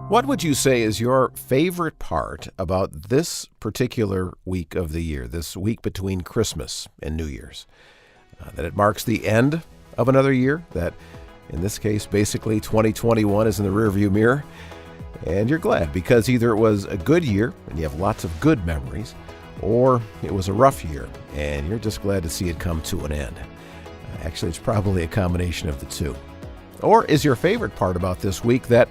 What would you say is your favorite part about this particular week of the year, this week between Christmas and New Year's? That it marks the end of another year, that in this case, basically 2021 is in the rearview mirror, and you're glad because either it was a good year and you have lots of good memories, or it was a rough year and you're just glad to see it come to an end. Actually, it's probably a combination of the two. Or is your favorite part about this week that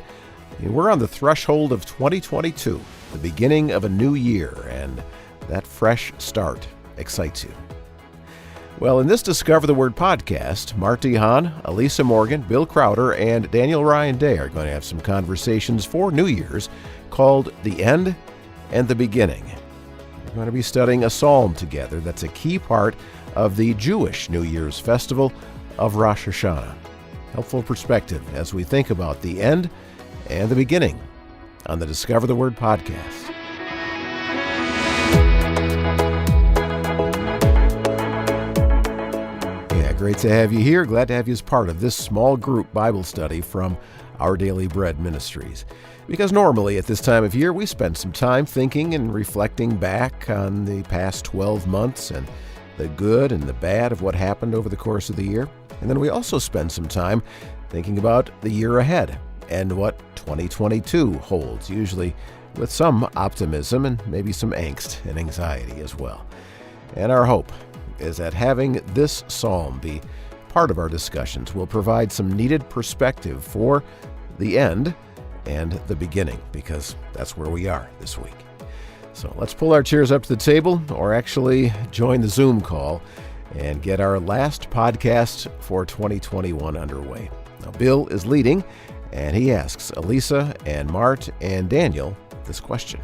we're on the threshold of 2022, the beginning of a new year, and that fresh start excites you? Well, in this Discover the Word podcast, Marty Hahn, Elisa Morgan, Bill Crowder, and Daniel Ryan Day are going to have some conversations for New Year's called The End and the Beginning. We're going to be studying a psalm together that's a key part of the Jewish New Year's festival of Rosh Hashanah. Helpful perspective as we think about the end and the beginning on the Discover the Word podcast. Great to have you here. Glad to have you as part of this small group Bible study from Our Daily Bread Ministries. Because normally at this time of year, we spend some time thinking and reflecting back on the past 12 months and the good and the bad of what happened over the course of the year. And then we also spend some time thinking about the year ahead and what 2022 holds, usually with some optimism and maybe some angst and anxiety as well. And our hope is that having this psalm be part of our discussions will provide some needed perspective for the end and the beginning, because that's where we are this week. So let's pull our chairs up to the table, or actually join the Zoom call, and get our last podcast for 2021 underway. Now, Bill is leading, and he asks Elisa and Mart and Daniel this question.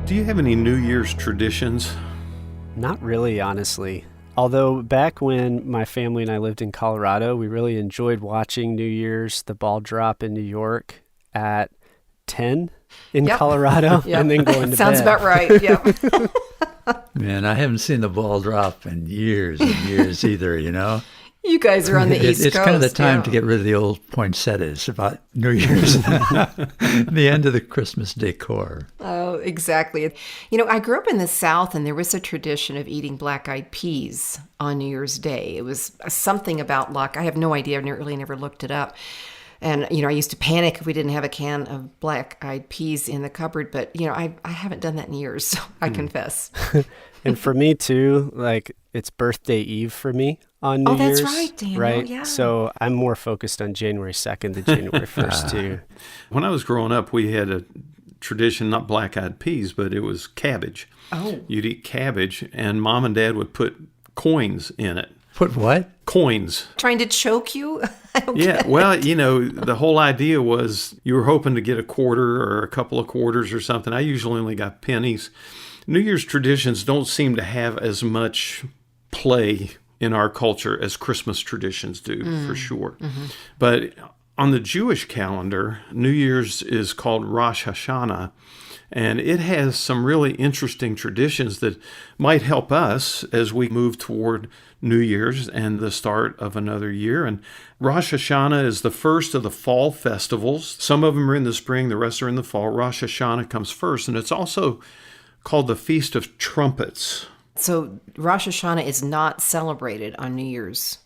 Do you have any New Year's traditions? Not really, honestly. Although back when my family and I lived in Colorado, we really enjoyed watching New Year's, the ball drop in New York at 10 in Colorado, and then going to Sounds bed. about right, yeah. Man, I haven't seen the ball drop in years and years either, you know? You guys are on the East Coast. It's kind of the time to get rid of the old poinsettias about New Year's, the end of the Christmas decor. Oh, exactly. You know, I grew up in the South, and there was a tradition of eating black-eyed peas on New Year's Day. It was something about luck. I have no idea. I've really never looked it up. And, you know, I used to panic if we didn't have a can of black-eyed peas in the cupboard. But, you know, I haven't done that in years, so I confess. And for me, too, like, it's birthday eve for me on New Year's. Oh, that's right, Daniel, right? yeah. So I'm more focused on January 2nd than January 1st, too. When I was growing up, we had a tradition, not black-eyed peas, but it was cabbage. Oh. You'd eat cabbage, and Mom and Dad would put coins in it. Put what? Coins. Trying to choke you? I don't Yeah, get it. well, you know, the whole idea was you were hoping to get a quarter or a couple of quarters or something. I usually only got pennies. New Year's traditions don't seem to have as much play in our culture as Christmas traditions do, for sure. Mm-hmm. But on the Jewish calendar, New Year's is called Rosh Hashanah, and it has some really interesting traditions that might help us as we move toward New Year's and the start of another year. And Rosh Hashanah is the first of the fall festivals. Some of them are in the spring, the rest are in the fall. Rosh Hashanah comes first, and it's also called the Feast of Trumpets. So Rosh Hashanah is not celebrated on New Year's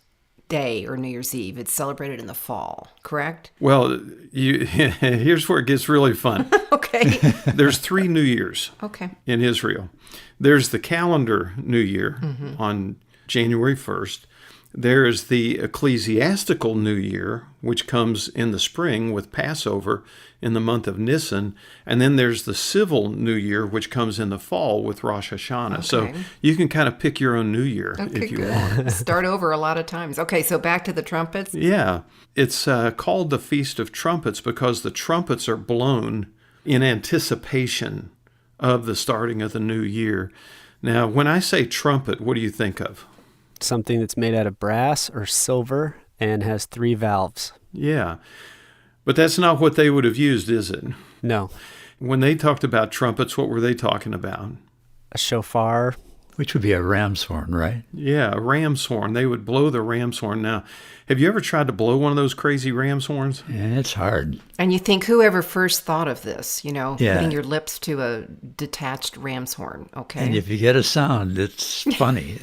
Day or New Year's Eve. It's celebrated in the fall, correct? Well, here's where it gets really fun. Okay. There's 3 New Years in Israel. There's the calendar New Year on January 1st. There is the ecclesiastical New Year, which comes in the spring with Passover in the month of Nisan. And then there's the civil New Year, which comes in the fall with Rosh Hashanah. Okay. So you can kind of pick your own New Year if you want. Start over a lot of times. Okay, so back to the trumpets. Yeah. It's called the Feast of Trumpets because the trumpets are blown in anticipation of the starting of the new year. Now, when I say trumpet, what do you think of? Something that's made out of brass or silver and has 3 valves. Yeah. But that's not what they would have used, is it? No. When they talked about trumpets, what were they talking about? A shofar, Which would be a ram's horn, right? Yeah, a ram's horn. They would blow the ram's horn. Now, have you ever tried to blow one of those crazy ram's horns? Yeah, it's hard. And you think whoever first thought of this, Yeah. putting your lips to a detached ram's horn, okay? And if you get a sound, it's funny.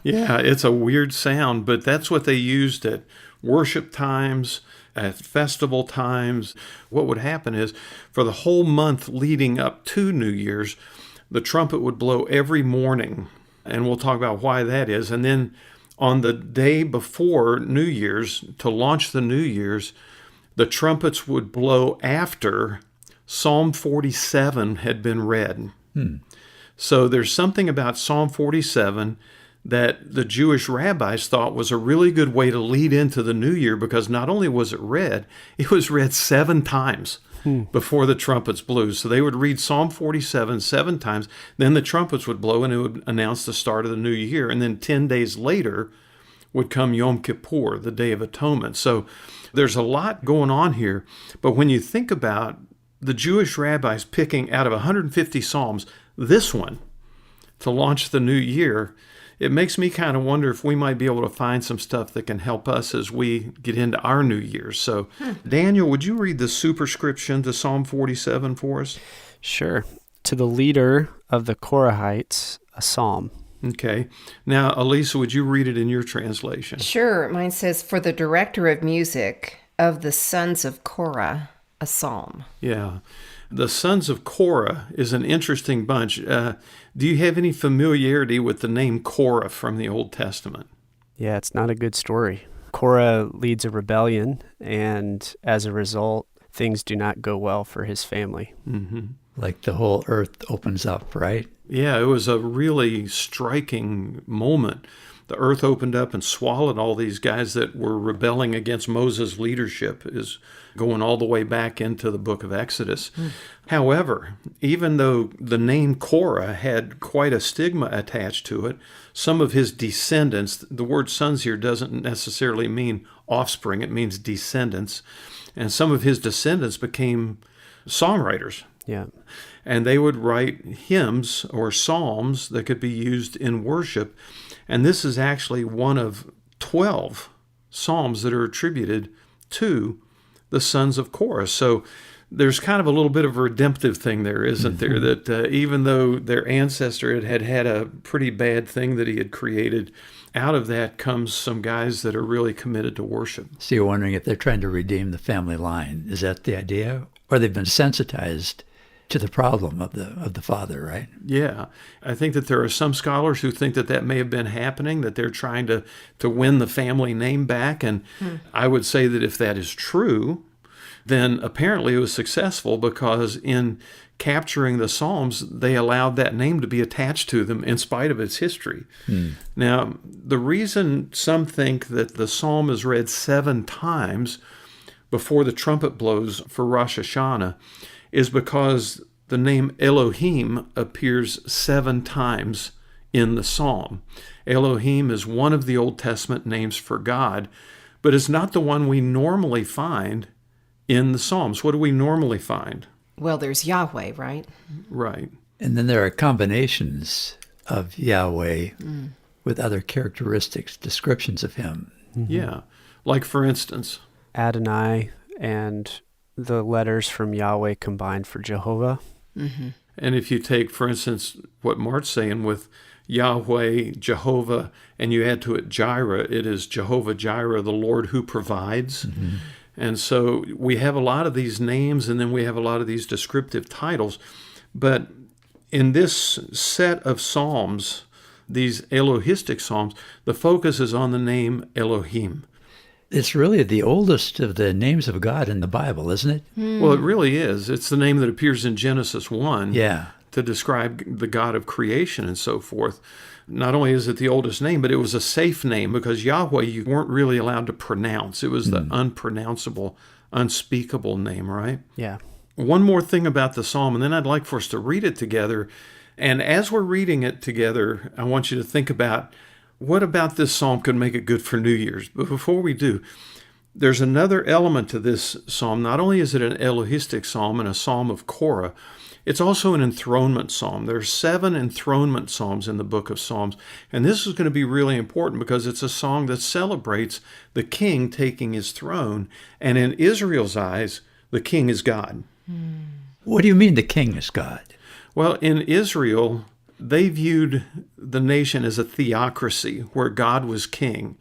Yeah, it's a weird sound, but that's what they used at worship times, at festival times. What would happen is for the whole month leading up to New Year's, the trumpet would blow every morning, and we'll talk about why that is. And then on the day before New Year's, to launch the New Year's, the trumpets would blow after Psalm 47 had been read. So there's something about Psalm 47 that the Jewish rabbis thought was a really good way to lead into the New Year, because not only was it read 7 times before the trumpets blew. So they would read Psalm 47 7 times, then the trumpets would blow and it would announce the start of the new year. And then 10 days later would come Yom Kippur, the Day of Atonement. So there's a lot going on here. But when you think about the Jewish rabbis picking out of 150 Psalms, this one to launch the new year, it makes me kind of wonder if we might be able to find some stuff that can help us as we get into our New Year. So, Daniel, would you read the superscription to Psalm 47 for us? Sure. To the leader of the Korahites, a psalm. Okay. Now, Elisa, would you read it in your translation? Sure. Mine says, for the director of music of the sons of Korah, a psalm. Yeah. The sons of Korah is an interesting bunch. Do you have any familiarity with the name Korah from the Old Testament? Yeah, it's not a good story. Korah leads a rebellion, and as a result, things do not go well for his family. Mm-hmm. Like the whole earth opens up, right? Yeah, it was a really striking moment. The earth opened up and swallowed all these guys that were rebelling against Moses' leadership, is going all the way back into the book of Exodus. However, even though the name Korah had quite a stigma attached to it, some of his descendants, the word sons here doesn't necessarily mean offspring, it means descendants, and some of his descendants became songwriters. Yeah. And they would write hymns or psalms that could be used in worship. And this is actually one of 12 psalms that are attributed to the sons of Korah. So there's kind of a little bit of a redemptive thing there, isn't there? That even though their ancestor had a pretty bad thing that he had created, out of that comes some guys that are really committed to worship. So you're wondering if they're trying to redeem the family line. Is that the idea? Or they've been sensitized to the problem of the father, right? Yeah. I think that there are some scholars who think that that may have been happening, that they're trying to win the family name back. And I would say that if that is true, then apparently it was successful, because in capturing the Psalms, they allowed that name to be attached to them in spite of its history. Now, the reason some think that the Psalm is read 7 times before the trumpet blows for Rosh Hashanah is because the name Elohim appears 7 times in the Psalm. Elohim is one of the Old Testament names for God, but it's not the one we normally find in the Psalms. What do we normally find? Well, there's Yahweh, right? Right. And then there are combinations of Yahweh with other characteristics, descriptions of him. Yeah. Like, for instance, Adonai and the letters from Yahweh combined for Jehovah. And if you take, for instance, what Mart's saying with Yahweh, Jehovah, and you add to it Jireh, it is Jehovah Jireh, the Lord who provides. And so we have a lot of these names, and then we have a lot of these descriptive titles. But in this set of psalms, these Elohistic psalms, the focus is on the name Elohim. It's really the oldest of the names of God in the Bible, isn't it? Well, it really is. It's the name that appears in Genesis 1 Yeah. to describe the God of creation and so forth. Not only is it the oldest name, but it was a safe name, because Yahweh you weren't really allowed to pronounce. It was the unpronounceable, unspeakable name, right? Yeah. One more thing about the psalm, and then I'd like for us to read it together. And as we're reading it together, I want you to think about, what about this psalm could make it good for New Year's? But before we do, there's another element to this psalm. Not only is it an Elohistic psalm and a psalm of Korah, It's also an enthronement psalm. There are 7 enthronement psalms in the book of Psalms. And this is going to be really important because it's a song that celebrates the king taking his throne. And in Israel's eyes, the king is God. What do you mean the king is God? Well, in Israel, they viewed the nation as a theocracy where God was king.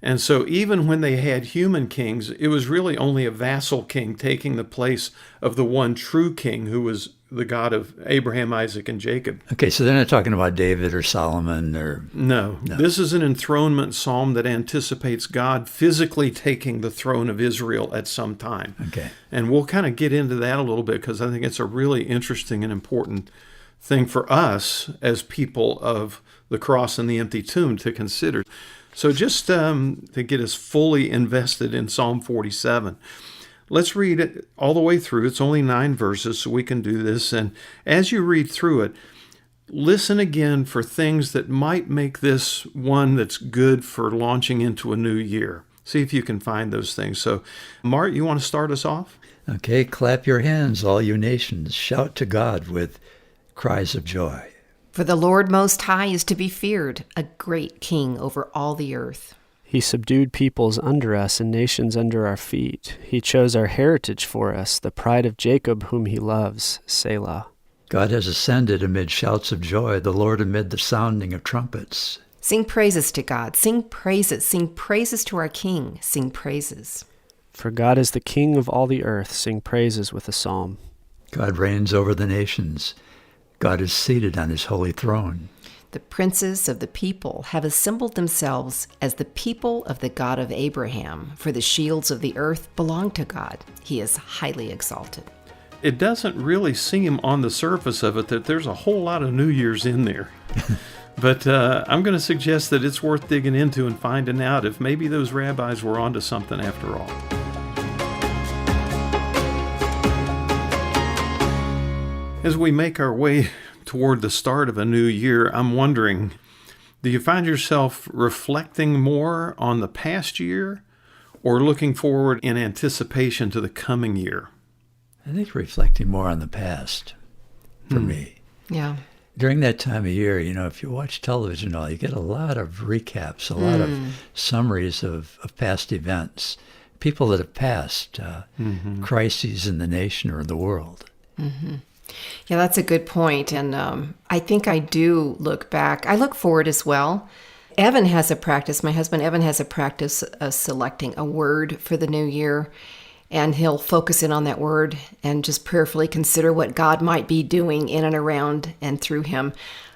And so even when they had human kings, it was really only a vassal king taking the place of the one true king who was the God of Abraham, Isaac, and Jacob. Okay, so they're not talking about David or Solomon or... No. This is an enthronement psalm that anticipates God physically taking the throne of Israel at some time. Okay. And we'll kind of get into that a little bit because I think it's a really interesting and important thing for us as people of the cross and the empty tomb to consider. So just to get us fully invested in Psalm 47, let's read it all the way through. It's only 9 verses, so we can do this. And as you read through it, listen again for things that might make this one that's good for launching into a new year. See if you can find those things. So, Mart, you want to start us off? Okay, clap your hands, all you nations. Shout to God with cries of joy. For the Lord Most High is to be feared, a great king over all the earth. He subdued peoples under us and nations under our feet. He chose our heritage for us, the pride of Jacob whom he loves. Selah. God has ascended amid shouts of joy, the Lord amid the sounding of trumpets. Sing praises to God. Sing praises. Sing praises to our King. Sing praises. For God is the King of all the earth. Sing praises with a psalm. God reigns over the nations. God is seated on his holy throne. The princes of the people have assembled themselves as the people of the God of Abraham, for the shields of the earth belong to God. He is highly exalted. It doesn't really seem on the surface of it that there's a whole lot of New Year's in there. But I'm going to suggest that it's worth digging into and finding out if maybe those rabbis were onto something after all. As we make our way toward the start of a new year, I'm wondering, do you find yourself reflecting more on the past year or looking forward in anticipation to the coming year? I think reflecting more on the past for me. Yeah. During that time of year, if you watch television, you get a lot of recaps, a lot of summaries of past events, people that have passed, crises in the nation or the world. Mm-hmm. Yeah, that's a good point. And I think I do look back. I look forward as well. Evan has a practice. My husband, Evan, has a practice of selecting a word for the new year. And he'll focus in on that word and just prayerfully consider what God might be doing in and around and through him,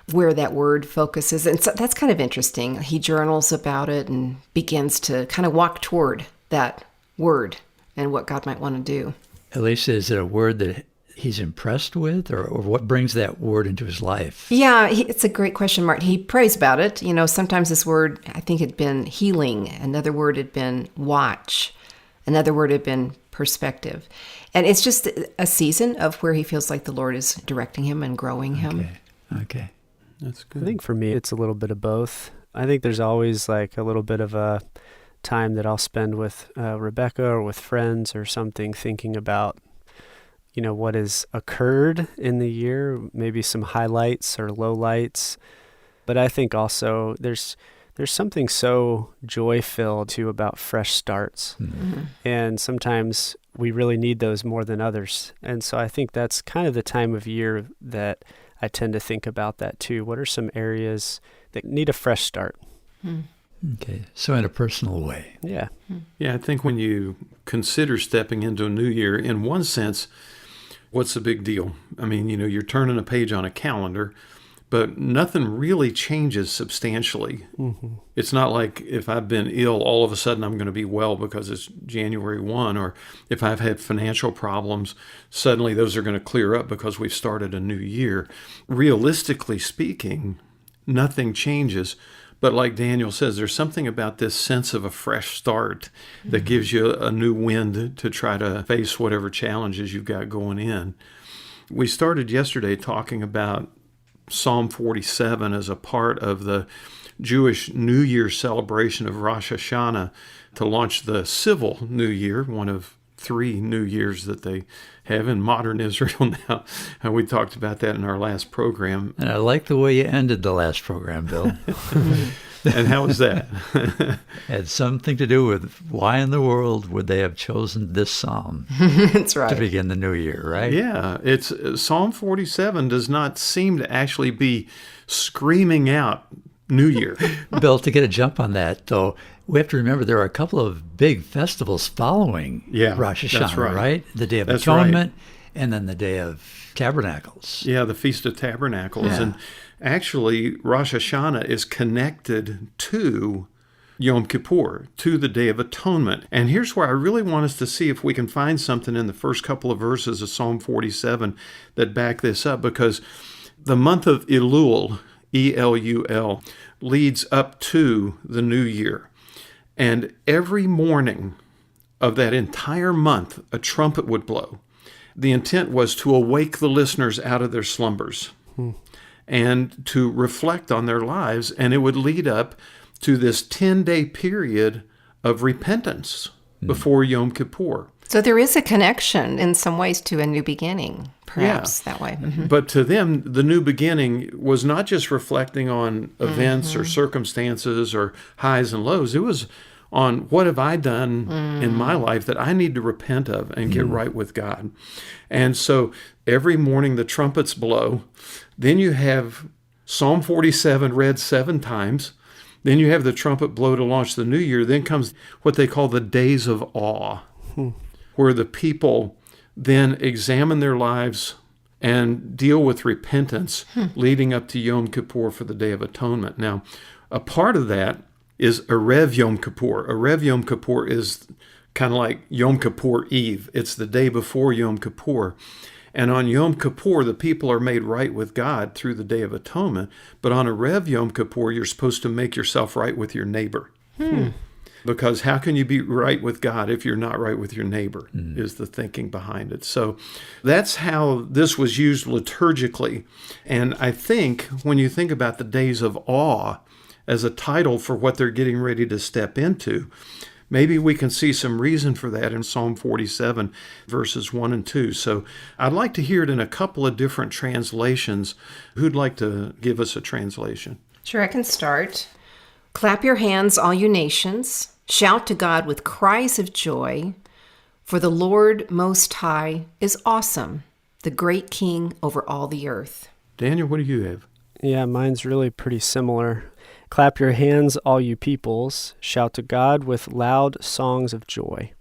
where that word focuses. And so that's kind of interesting. He journals about it and begins to kind of walk toward that word and what God might want to do. Elisa, is it a word that he's impressed with, or what brings that word into his life? Yeah, it's a great question, Martin. He prays about it. Sometimes this word, I think, had been healing. Another word had been watch. Another word had been perspective. And it's just a season of where he feels like the Lord is directing him and growing him. Okay. That's good. I think for me, it's a little bit of both. I think there's always like a little bit of a time that I'll spend with Rebecca or with friends or something, thinking about what has occurred in the year, maybe some highlights or lowlights. But I think also there's something so joy-filled too about fresh starts. Mm-hmm. And sometimes we really need those more than others. And so I think that's kind of the time of year that I tend to think about that too. What are some areas that need a fresh start? Okay, so in a personal way. Yeah. Yeah, I think when you consider stepping into a new year, in one sense, what's the big deal? I mean, you're turning a page on a calendar, but nothing really changes substantially. Mm-hmm. It's not like if I've been ill, all of a sudden I'm going to be well because it's January 1, or if I've had financial problems, suddenly those are going to clear up because we've started a new year. Realistically speaking, nothing changes. But like Daniel says, there's something about this sense of a fresh start that gives you a new wind to try to face whatever challenges you've got going in. We started yesterday talking about Psalm 47 as a part of the Jewish New Year celebration of Rosh Hashanah to launch the civil New Year, one of 3 New Years that they have in modern Israel now. And we talked about that in our last program. And I like the way you ended the last program, Bill. And how was that? Had something to do with why in the world would they have chosen this psalm That's right. to begin the new year, right? Yeah, it's Psalm 47 does not seem to actually be screaming out New Year. Bill, to get a jump on that, though, we have to remember there are a couple of big festivals following Rosh Hashanah, that's right. The Day of That's Atonement and then the Day of Tabernacles. Yeah, the Feast of Tabernacles. Yeah. And actually, Rosh Hashanah is connected to Yom Kippur, to the Day of Atonement. And here's where I really want us to see if we can find something in the first couple of verses of Psalm 47 that back this up, because the month of Elul, E-L-U-L, leads up to the new year. And every morning of that entire month, a trumpet would blow. The intent was to awake the listeners out of their slumbers and to reflect on their lives. And it would lead up to this 10-day period of repentance before Yom Kippur. So there is a connection in some ways to a new beginning, perhaps, that way. Mm-hmm. But to them, the new beginning was not just reflecting on events or circumstances or highs and lows. It was on what have I done in my life that I need to repent of and get right with God. And so every morning the trumpets blow. Then you have Psalm 47 read 7 times. Then you have the trumpet blow to launch the new year. Then comes what they call the days of awe, where the people then examine their lives and deal with repentance leading up to Yom Kippur for the Day of Atonement. Now, a part of that is Erev Yom Kippur. Erev Yom Kippur is kind of like Yom Kippur Eve. It's the day before Yom Kippur. And on Yom Kippur, the people are made right with God through the Day of Atonement. But on Erev Yom Kippur, you're supposed to make yourself right with your neighbor. Because how can you be right with God if you're not right with your neighbor, is the thinking behind it. So that's how this was used liturgically. And I think when you think about the days of awe as a title for what they're getting ready to step into, maybe we can see some reason for that in Psalm 47, verses 1 and 2. So I'd like to hear it in a couple of different translations. Who'd like to give us a translation? Sure, I can start. Clap your hands, all you nations. Shout to God with cries of joy. For the Lord Most High is awesome, the great King over all the earth. Daniel, what do you have? Yeah, mine's really pretty similar. Clap your hands, all you peoples. Shout to God with loud songs of joy.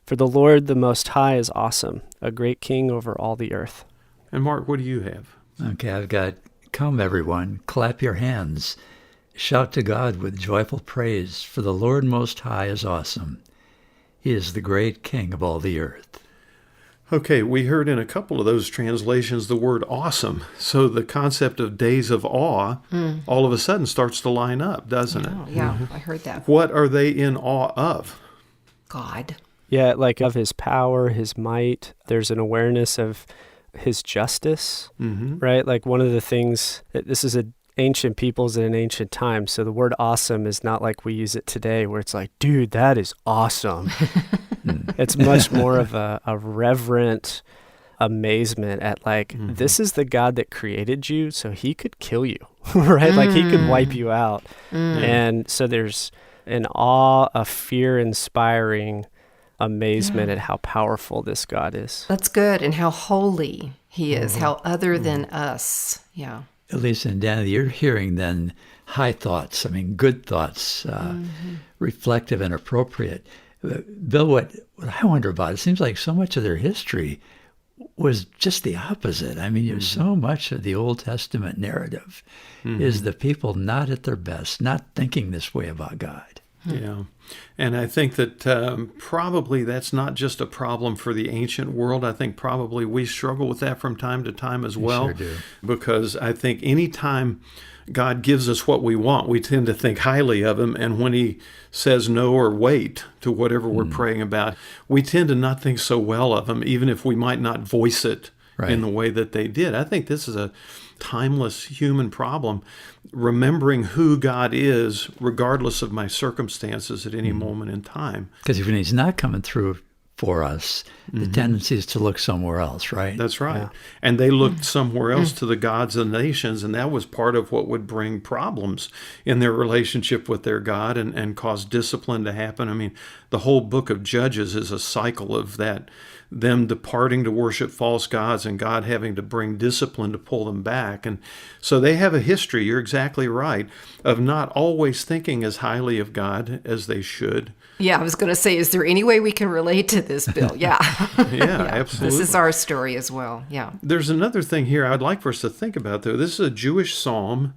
For the Lord, the Most High, is awesome, a great King over all the earth. And Mark, what do you have? Okay, I've got, come everyone, clap your hands. Shout to God with joyful praise, for the Lord Most High is awesome. He is the great King of all the earth. Okay, we heard in a couple of those translations the word awesome. So the concept of days of awe all of a sudden starts to line up, doesn't it? Yeah, I heard that. What are they in awe of? God. Yeah, like of his power, his might. There's an awareness of his justice, right? Like one of the things, this is an ancient peoples in an ancient time. So the word awesome is not like we use it today where it's like, dude, that is awesome. It's much more of a reverent amazement at like, this is the God that created you, so he could kill you, right? Like he could wipe you out. And so there's an awe, a fear-inspiring amazement at how powerful this God is. That's good. And how holy he is, how other than us. Yeah. Elisa and Danny, you're hearing then high thoughts, good thoughts, reflective and appropriate. Bill, what I wonder about, it seems like so much of their history was just the opposite. So much of the Old Testament narrative is the people not at their best, not thinking this way about God. Yeah. And I think that probably that's not just a problem for the ancient world. I think probably we struggle with that from time to time as well. Sure do. Because I think anytime God gives us what we want, we tend to think highly of him. And when he says no or wait to whatever we're praying about, we tend to not think so well of him, even if we might not voice it in the way that they did. I think this is a timeless human problem, remembering who God is, regardless of my circumstances at any moment in time. Because when he's not coming through for us, the tendency is to look somewhere else, right? That's right. Yeah. And they looked somewhere else to the gods of the nations, and that was part of what would bring problems in their relationship with their God and cause discipline to happen. I mean, the whole book of Judges is a cycle of that, them departing to worship false gods and God having to bring discipline to pull them back. And so they have a history, you're exactly right, of not always thinking as highly of God as they should. Yeah, I was going to say, is there any way we can relate to this, Bill? Yeah. Yeah, absolutely. This is our story as well. Yeah. There's another thing here I'd like for us to think about, though. This is a Jewish psalm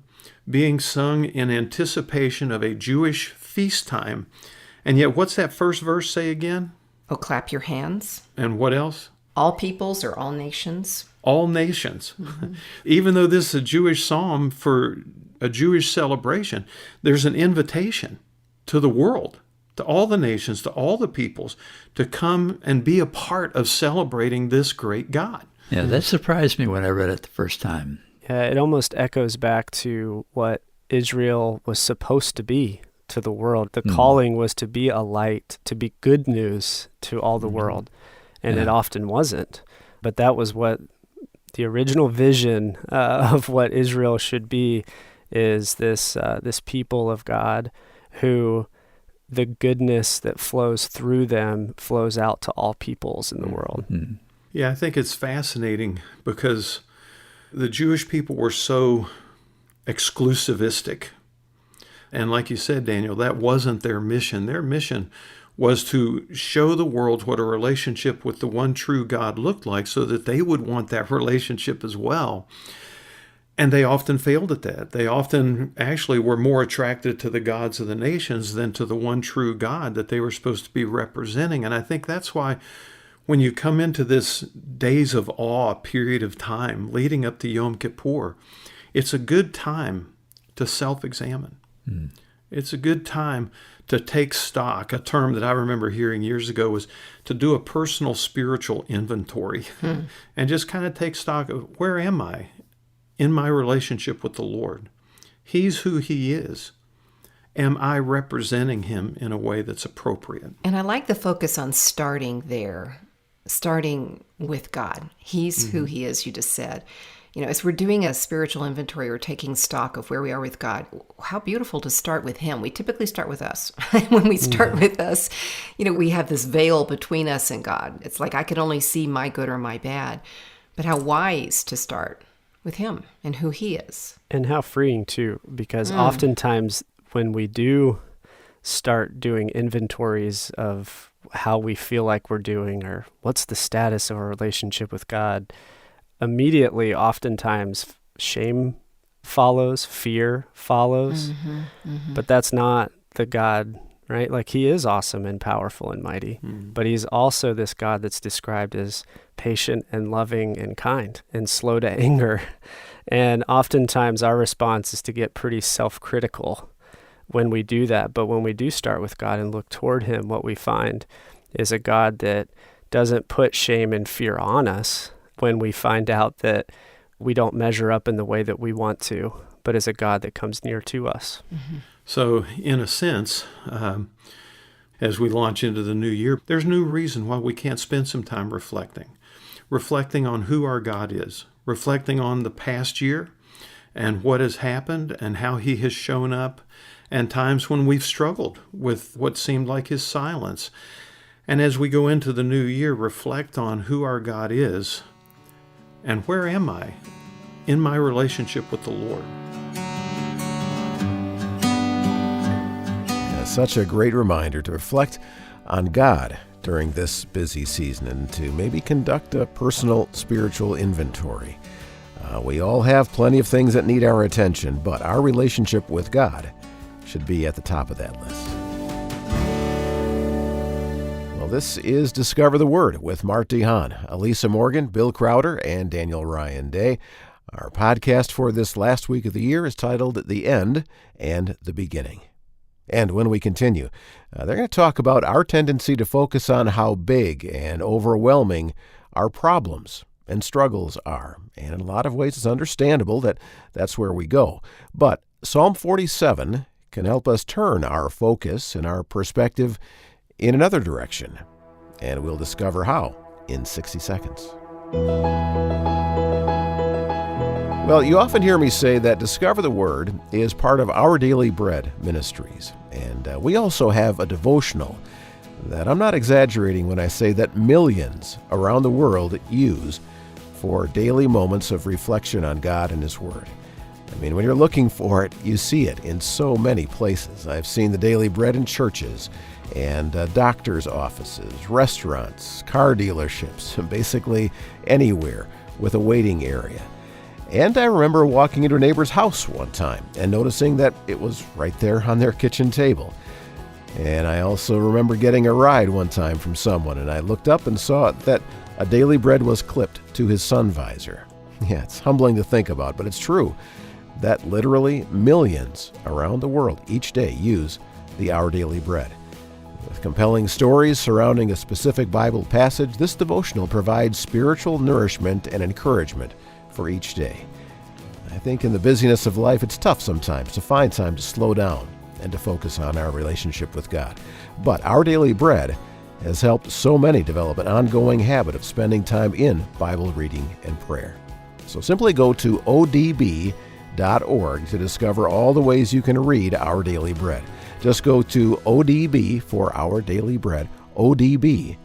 being sung in anticipation of a Jewish feast time. And yet, what's that first verse say again? Oh, clap your hands. And what else? All peoples or all nations. All nations. Even though this is a Jewish psalm for a Jewish celebration, there's an invitation to the world, to all the nations, to all the peoples, to come and be a part of celebrating this great God. Yeah, that surprised me when I read it the first time. Yeah, it almost echoes back to what Israel was supposed to be to the world. The calling was to be a light, to be good news to all the world, and it often wasn't. But that was what the original vision of what Israel should be, is this people of God who the goodness that flows through them flows out to all peoples in the world. Yeah, I think it's fascinating because the Jewish people were so exclusivistic. And like you said, Daniel, that wasn't their mission. Their mission was to show the world what a relationship with the one true God looked like so that they would want that relationship as well. And they often failed at that. They often actually were more attracted to the gods of the nations than to the one true God that they were supposed to be representing. And I think that's why when you come into this days of awe period of time leading up to Yom Kippur, it's a good time to self-examine. It's a good time to take stock. A term that I remember hearing years ago was to do a personal spiritual inventory and just kind of take stock of, where am I in my relationship with the Lord? He's who he is. Am I representing him in a way that's appropriate? And I like the focus on starting there, starting with God. He's who he is, you just said. You know, as we're doing a spiritual inventory or taking stock of where we are with God, how beautiful to start with him. We typically start with us. When we start with us, you know, we have this veil between us and God. It's like I can only see my good or my bad. But how wise to start with him and who he is. And how freeing, too, because oftentimes when we do start doing inventories of how we feel like we're doing or what's the status of our relationship with God, immediately, oftentimes, shame follows, fear follows, but that's not the God, right? Like, he is awesome and powerful and mighty, but he's also this God that's described as patient and loving and kind and slow to anger. And oftentimes our response is to get pretty self-critical when we do that. But when we do start with God and look toward him, what we find is a God that doesn't put shame and fear on us when we find out that we don't measure up in the way that we want to, but is a God that comes near to us. So in a sense, as we launch into the new year, there's no reason why we can't spend some time reflecting on who our God is, reflecting on the past year and what has happened and how he has shown up, and times when we've struggled with what seemed like his silence. And as we go into the new year, reflect on who our God is and where am I in my relationship with the Lord. Yeah, such a great reminder to reflect on God during this busy season and to maybe conduct a personal spiritual inventory. We all have plenty of things that need our attention, but our relationship with God should be at the top of that list. Well, this is Discover the Word with Mart DeHaan, Elisa Morgan, Bill Crowder, and Daniel Ryan Day. Our podcast for this last week of the year is titled The End and the Beginning. And when we continue, they're going to talk about our tendency to focus on how big and overwhelming our problems and struggles are. And in a lot of ways, it's understandable that that's where we go. But Psalm 47 can help us turn our focus and our perspective in another direction. and we'll discover how in 60 seconds. Well, you often hear me say that Discover the Word is part of Our Daily Bread Ministries, and we also have a devotional that I'm not exaggerating when I say that millions around the world use for daily moments of reflection on God and His Word. I mean, when you're looking for it, you see it in so many places. I've seen the Daily Bread in churches and doctors' offices, restaurants, car dealerships, basically anywhere with a waiting area. And I remember walking into a neighbor's house one time and noticing that it was right there on their kitchen table. And I also remember getting a ride one time from someone, and I looked up and saw that a Daily Bread was clipped to his sun visor. Yeah, it's humbling to think about, but it's true that literally millions around the world each day use the Our Daily Bread. With compelling stories surrounding a specific Bible passage, this devotional provides spiritual nourishment and encouragement for each day. I think in the busyness of life, it's tough sometimes to find time to slow down and to focus on our relationship with God. But Our Daily Bread has helped so many develop an ongoing habit of spending time in Bible reading and prayer. So simply go to odb.org to discover all the ways you can read Our Daily Bread. Just go to ODB for Our Daily Bread, odb.org.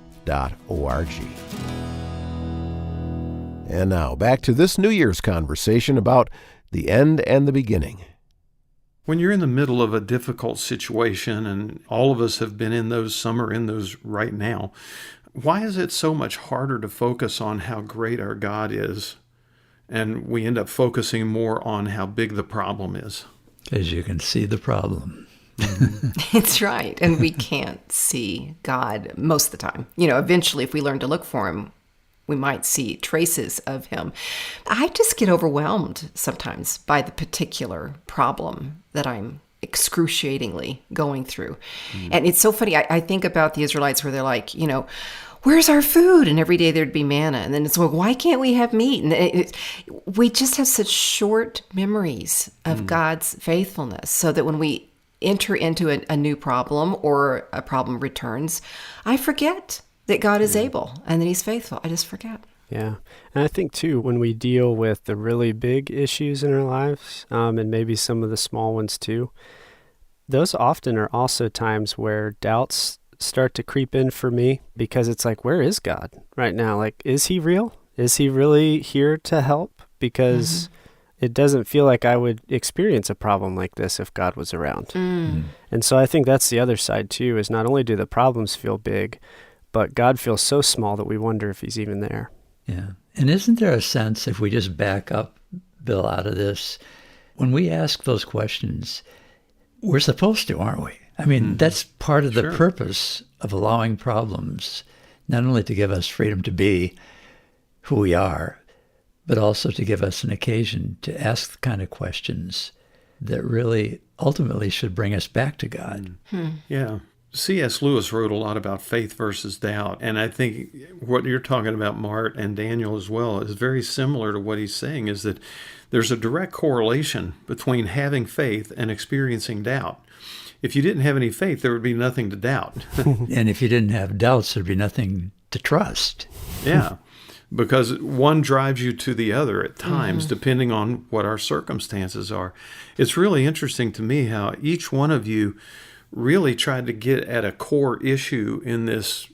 And now, back to this New Year's conversation about the end and the beginning. When you're in the middle of a difficult situation, and all of us have been in those, some are in those right now, why is it so much harder to focus on how great our God is, and we end up focusing more on how big the problem is? Because you can see the problem. It's right. And we can't see God most of the time. Eventually, if we learn to look for Him, we might see traces of Him. I just get overwhelmed sometimes by the particular problem that I'm excruciatingly going through. And it's so funny. I think about the Israelites where they're like, where's our food? And every day there'd be manna. And then it's like, why can't we have meat? And we just have such short memories of God's faithfulness, so that when we enter into a new problem or a problem returns, I forget that God is able and that He's faithful. I just forget. Yeah. And I think, too, when we deal with the really big issues in our lives, and maybe some of the small ones, too, those often are also times where doubts start to creep in for me, because it's like, where is God right now? Like, is He real? Is He really here to help? Because it doesn't feel like I would experience a problem like this if God was around. And so I think that's the other side, too, is not only do the problems feel big, but God feels so small that we wonder if He's even there. Yeah. And isn't there a sense, if we just back up, Bill, out of this, when we ask those questions, we're supposed to, aren't we? I mean, that's part of the purpose of allowing problems, not only to give us freedom to be who we are, but also to give us an occasion to ask the kind of questions that really ultimately should bring us back to God. Yeah. C.S. Lewis wrote a lot about faith versus doubt, and I think what you're talking about, Mart, and Daniel as well, is very similar to what he's saying, is that there's a direct correlation between having faith and experiencing doubt. If you didn't have any faith, there would be nothing to doubt. And if you didn't have doubts, there'd be nothing to trust. Yeah, because one drives you to the other at times, depending on what our circumstances are. It's really interesting to me how each one of you really tried to get at a core issue in this,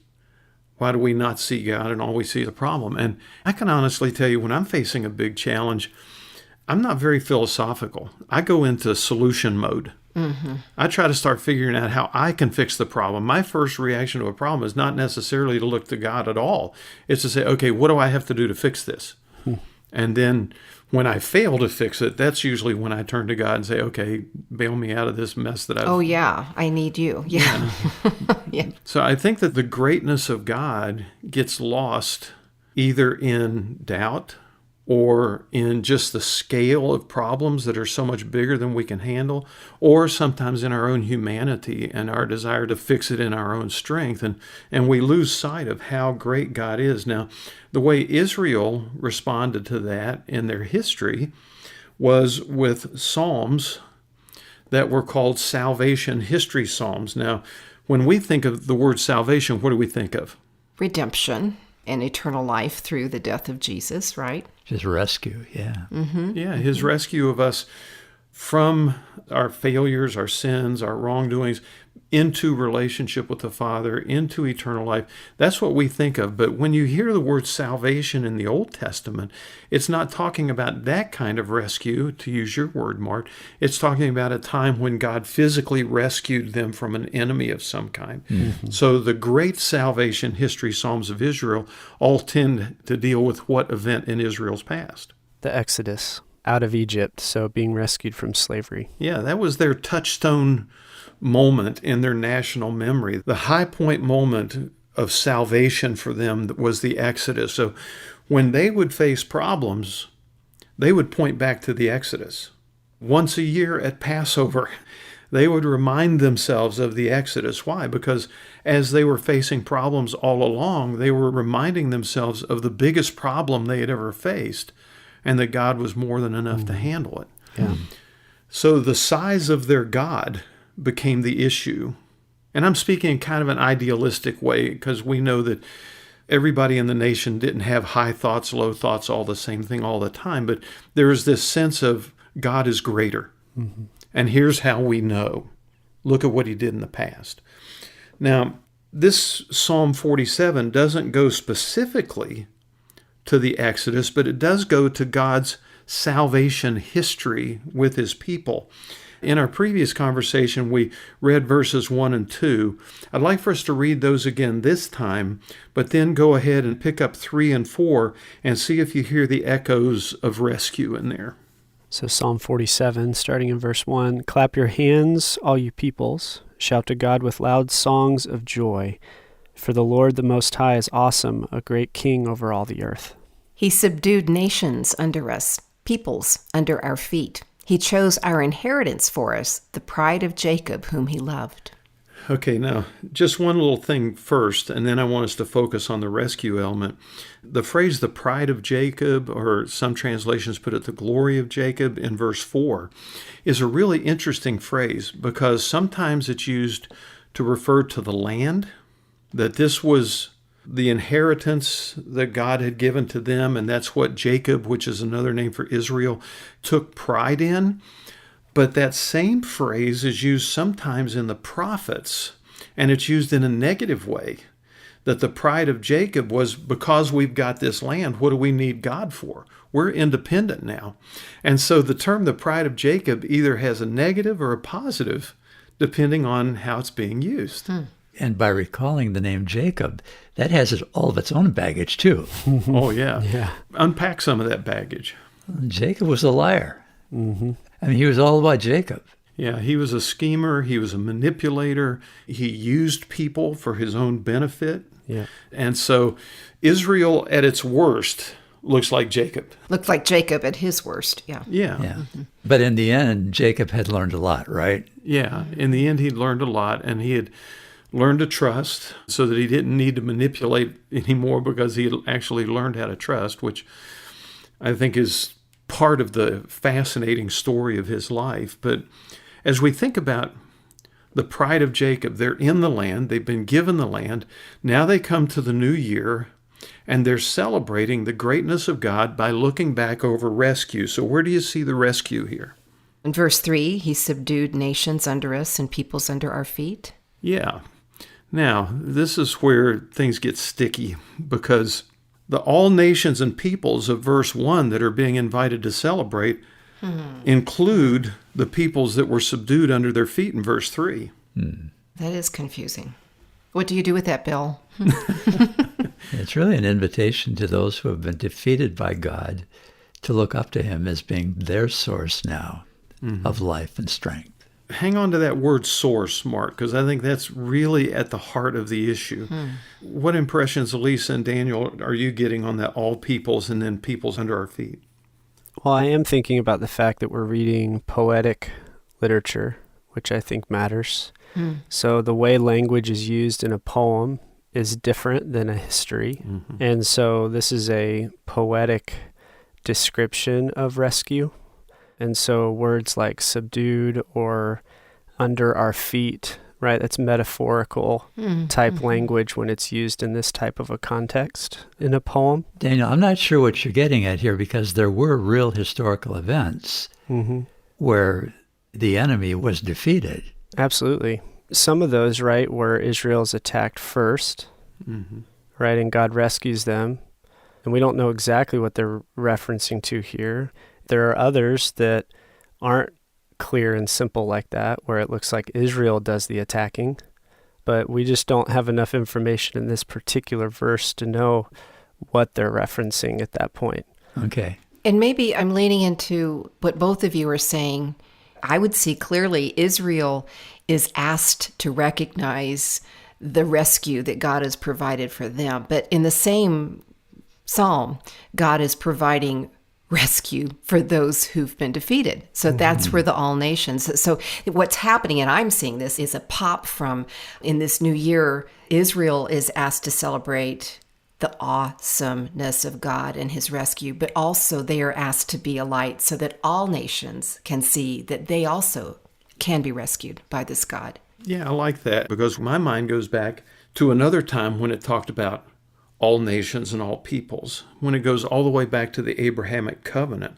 why do we not see God and always see the problem? And I can honestly tell you, when I'm facing a big challenge, I'm not very philosophical. I go into solution mode. I try to start figuring out how I can fix the problem. My first reaction to a problem is not necessarily to look to God at all. It's to say, okay, what do I have to do to fix this? And then when I fail to fix it, that's usually when I turn to God and say, okay, bail me out of this mess that I've... Oh, yeah, I need you. Yeah. Yeah. So I think that the greatness of God gets lost either in doubt or in just the scale of problems that are so much bigger than we can handle, or sometimes in our own humanity and our desire to fix it in our own strength. And we lose sight of how great God is. Now, the way Israel responded to that in their history was with psalms that were called salvation history psalms. Now, when we think of the word salvation, what do we think of? redemption and eternal life through the death of Jesus, right? Just rescue, yeah. Yeah, his rescue of us from our failures, our sins, our wrongdoings, into relationship with the Father, into eternal life. That's what we think of. But when you hear the word salvation in the Old Testament, it's not talking about that kind of rescue, to use your word, Mart. It's talking about a time when God physically rescued them from an enemy of some kind. Mm-hmm. So the great salvation history Psalms of Israel all tend to deal with what event in Israel's past? The Exodus out of Egypt, so being rescued from slavery. Yeah, that was their touchstone moment in their national memory. The high point moment of salvation for them was the Exodus. So when they would face problems, they would point back to the Exodus. Once a year at Passover, they would remind themselves of the Exodus. Why? Because as they were facing problems all along, they were reminding themselves of the biggest problem they had ever faced, and that God was more than enough to handle it. Yeah. So the size of their God became the issue. And I'm speaking in kind of an idealistic way, because we know that everybody in the nation didn't have high thoughts, low thoughts, all the same thing all the time. But there is this sense of God is greater. Mm-hmm. And here's how we know. Look at what he did in the past. Now, this Psalm 47 doesn't go specifically to the Exodus, but it does go to God's salvation history with his people. In our previous conversation, we read verses 1 and 2. I'd like for us to read those again this time, but then go ahead and pick up 3 and 4 and see if you hear the echoes of rescue in there. So Psalm 47, starting in verse 1, "Clap your hands, all you peoples. Shout to God with loud songs of joy. For the Lord the Most High is awesome, a great king over all the earth. He subdued nations under us, peoples under our feet. He chose our inheritance for us, the pride of Jacob, whom he loved." Okay, now, just one little thing first, and then I want us to focus on the rescue element. The phrase, the pride of Jacob, or some translations put it, the glory of Jacob, in verse 4, is a really interesting phrase, because sometimes it's used to refer to the land, that this was the inheritance that God had given to them, and that's what Jacob, which is another name for Israel, took pride in. But that same phrase is used sometimes in the prophets, and it's used in a negative way, that the pride of Jacob was, because we've got this land, what do we need God for? We're independent now. And so the term the pride of Jacob either has a negative or a positive, depending on how it's being used. And by recalling the name Jacob, that has all of its own baggage too. Oh, yeah. Yeah. Unpack some of that baggage. Jacob was a liar. Mm-hmm. I mean, he was all about Jacob. Yeah, he was a schemer. He was a manipulator. He used people for his own benefit. Yeah. And so Israel at its worst looks like Jacob. Looked like Jacob at his worst, yeah. Yeah. Mm-hmm. But in the end, Jacob had learned a lot, right? Yeah. In the end, he'd learned a lot, and he had learned to trust so that he didn't need to manipulate anymore, because he actually learned how to trust, which I think is part of the fascinating story of his life. But as we think about the pride of Jacob, they're in the land, they've been given the land, now they come to the new year, and they're celebrating the greatness of God by looking back over rescue. So where do you see the rescue here? In verse 3, he subdued nations under us and peoples under our feet. Yeah. Now, this is where things get sticky, because the all nations and peoples of verse 1 that are being invited to celebrate include the peoples that were subdued under their feet in verse 3. That is confusing. What do you do with that, Bill? It's really an invitation to those who have been defeated by God to look up to him as being their source now of life and strength. Hang on to that word source, Mark, because I think that's really at the heart of the issue. What impressions, Elisa and Daniel, are you getting on that all peoples and then peoples under our feet? Well, I am thinking about the fact that we're reading poetic literature, which I think matters. So the way language is used in a poem is different than a history. And so this is a poetic description of rescue. And so words like subdued or under our feet right? That's metaphorical type language when it's used in this type of a context in a poem. Daniel, I'm not sure what you're getting at here, because there were real historical events where the enemy was defeated. Absolutely. Some of those, right, where Israel's attacked first, right, and God rescues them. And we don't know exactly what they're referencing to here. There are others that aren't clear and simple like that, where it looks like Israel does the attacking, but we just don't have enough information in this particular verse to know what they're referencing at that point. Okay. And maybe I'm leaning into what both of you are saying. I would see clearly Israel is asked to recognize the rescue that God has provided for them. But in the same psalm, God is providing rescue for those who've been defeated. So that's for the all nations. So what's happening, and I'm seeing this, is a pop from, in this new year, Israel is asked to celebrate the awesomeness of God and his rescue, but also they are asked to be a light so that all nations can see that they also can be rescued by this God. Yeah, I like that, because my mind goes back to another time when it talked about all nations and all peoples, when it goes all the way back to the Abrahamic covenant,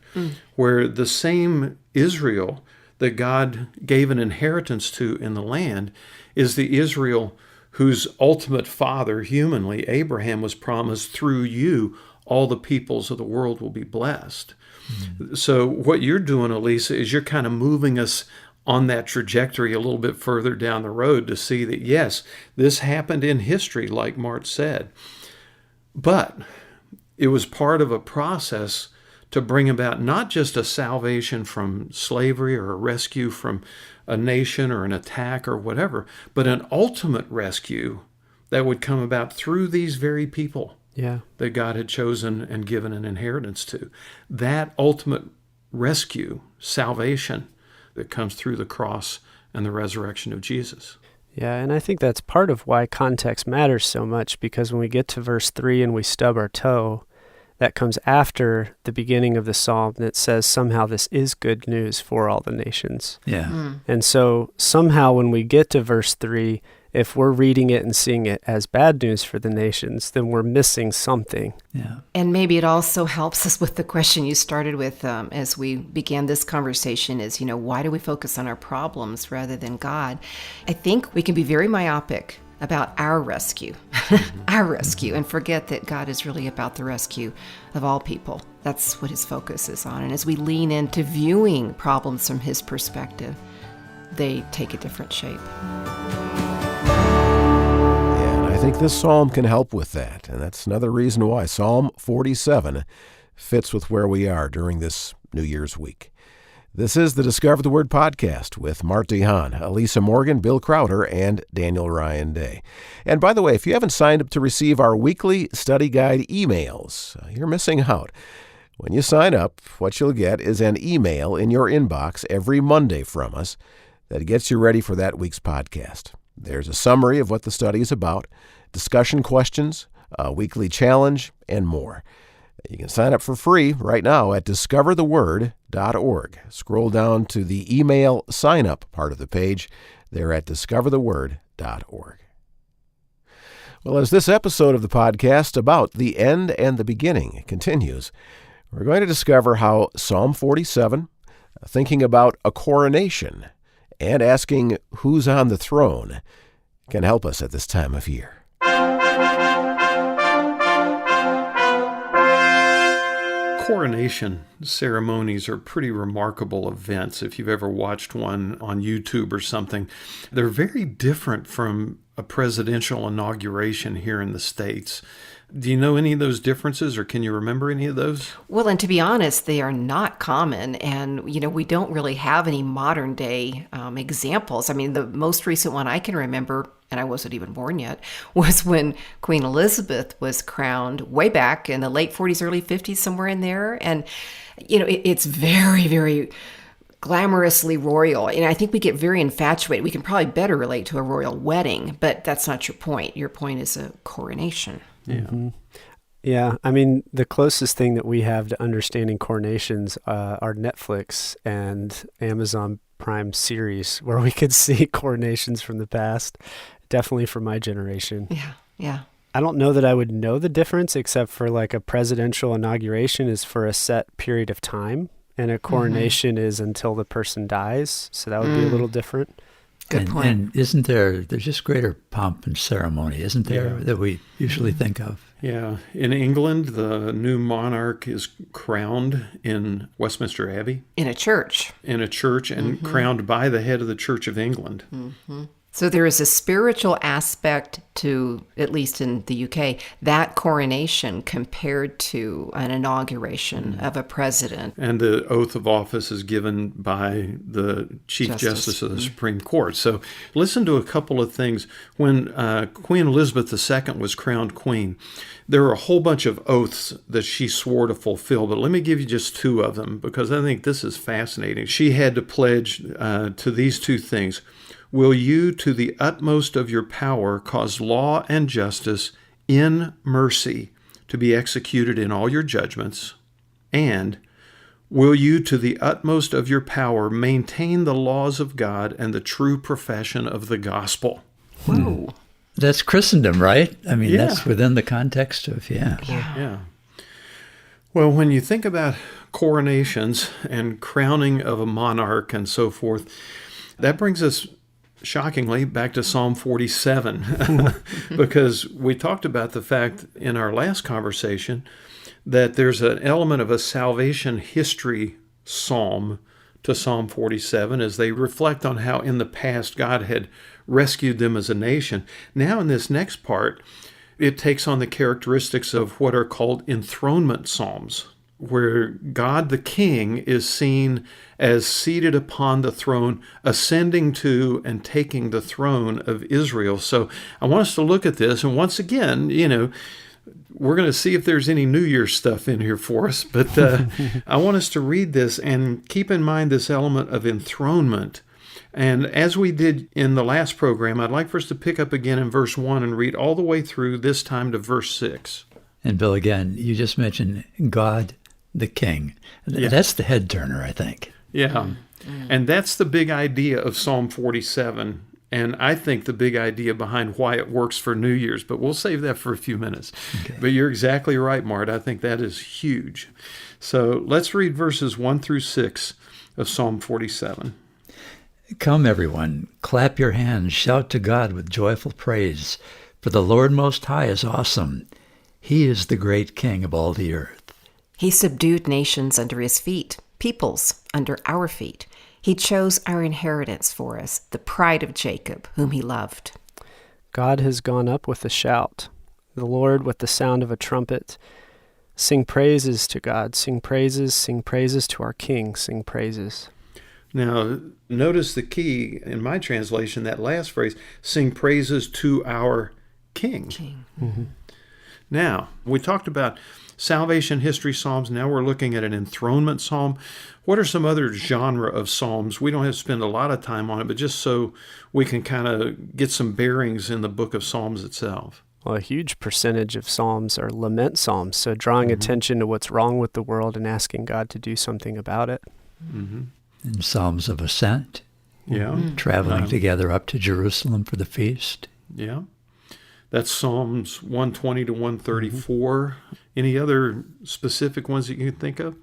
where the same Israel that God gave an inheritance to in the land is the Israel whose ultimate father, humanly, Abraham, was promised, through you, all the peoples of the world will be blessed. So what you're doing, Elisa, is you're kind of moving us on that trajectory a little bit further down the road to see that, yes, this happened in history, like Mart said. But it was part of a process to bring about not just a salvation from slavery or a rescue from a nation or an attack or whatever, but an ultimate rescue that would come about through these very people that God had chosen and given an inheritance to. That ultimate rescue, salvation, that comes through the cross and the resurrection of Jesus. Yeah, and I think that's part of why context matters so much, because when we get to verse 3 and we stub our toe, that comes after the beginning of the psalm that says somehow this is good news for all the nations. Yeah. And so somehow when we get to verse 3, if we're reading it and seeing it as bad news for the nations, then we're missing something. Yeah. And maybe it also helps us with the question you started with as we began this conversation is, why do we focus on our problems rather than God? I think we can be very myopic about our rescue, and forget that God is really about the rescue of all people. That's what his focus is on. And as we lean into viewing problems from his perspective, they take a different shape. I think this psalm can help with that, and that's another reason why Psalm 47 fits with where we are during this New Year's week. This is the Discover the Word podcast with Mart DeHaan, Elisa Morgan, Bill Crowder, and Daniel Ryan Day. And by the way, if you haven't signed up to receive our weekly study guide emails, you're missing out. When you sign up, what you'll get is an email in your inbox every Monday from us that gets you ready for that week's podcast. There's a summary of what the study is about, discussion questions, a weekly challenge, and more. You can sign up for free right now at discovertheword.org. Scroll down to the email sign-up part of the page there at discovertheword.org. Well, as this episode of the podcast about the end and the beginning continues, we're going to discover how Psalm 47, thinking about a coronation and asking who's on the throne, can help us at this time of year. Coronation ceremonies are pretty remarkable events. If you've ever watched one on YouTube or something, they're very different from a presidential inauguration here in the States. Do you know any of those differences, or can you remember any of those? Well, and to be honest, they are not common. And, we don't really have any modern day examples. I mean, the most recent one I can remember, and I wasn't even born yet, was when Queen Elizabeth was crowned way back in the late 40s, early 50s, somewhere in there. And, it's very, very glamorously royal. And I think we get very infatuated. We can probably better relate to a royal wedding, but that's not your point. Your point is a coronation. Yeah. Mm-hmm. Yeah, I mean, the closest thing that we have to understanding coronations are Netflix and Amazon Prime series where we could see coronations from the past. Definitely for my generation. Yeah, yeah. I don't know that I would know the difference, except for like a presidential inauguration is for a set period of time, and a coronation is until the person dies. So that would be a little different. Good point. And isn't there's just greater pomp and ceremony, isn't there, that we usually think of? Yeah. In England, the new monarch is crowned in Westminster Abbey. In a church. In a church and crowned by the head of the Church of England. So there is a spiritual aspect to, at least in the UK, that coronation compared to an inauguration of a president. And the oath of office is given by the Chief Justice of the Supreme Court. So listen to a couple of things. When Queen Elizabeth II was crowned queen, there were a whole bunch of oaths that she swore to fulfill, but let me give you just two of them because I think this is fascinating. She had to pledge to these two things. Will you, to the utmost of your power, cause law and justice in mercy to be executed in all your judgments? And will you, to the utmost of your power, maintain the laws of God and the true profession of the gospel? Whoa. That's Christendom, right? I mean, that's within the context of, Yeah. Well, when you think about coronations and crowning of a monarch and so forth, that brings us shockingly back to Psalm 47, because we talked about the fact in our last conversation that there's an element of a salvation history psalm to Psalm 47 as they reflect on how in the past God had rescued them as a nation. Now in this next part, it takes on the characteristics of what are called enthronement psalms, where God the King is seen as seated upon the throne, ascending to and taking the throne of Israel. So I want us to look at this, and once again, we're going to see if there's any New Year's stuff in here for us, but I want us to read this and keep in mind this element of enthronement. And as we did in the last program, I'd like for us to pick up again in verse 1 and read all the way through, this time to verse 6. And Bill, again, you just mentioned God the King. That's the head turner, I think. Yeah. And that's the big idea of Psalm 47. And I think the big idea behind why it works for New Year's, but we'll save that for a few minutes. Okay. But you're exactly right, Mart. I think that is huge. So let's read verses 1 through 6 of Psalm 47. Come, everyone, clap your hands, shout to God with joyful praise, for the Lord Most High is awesome. He is the great King of all the earth. He subdued nations under his feet, peoples under our feet. He chose our inheritance for us, the pride of Jacob, whom he loved. God has gone up with a shout, the Lord with the sound of a trumpet. Sing praises to God, sing praises to our King, sing praises. Now, notice the key in my translation, that last phrase, sing praises to our King. Mm-hmm. Now, we talked about salvation history psalms. Now we're looking at an enthronement psalm. What are some other genre of psalms? We don't have to spend a lot of time on it, but just so we can kind of get some bearings in the book of Psalms itself. Well, a huge percentage of psalms are lament psalms, so drawing attention to what's wrong with the world and asking God to do something about it. Mm-hmm. And psalms of ascent. Yeah. Traveling together up to Jerusalem for the feast. Yeah. That's Psalms 120 to 134. Any other specific ones that you can think of?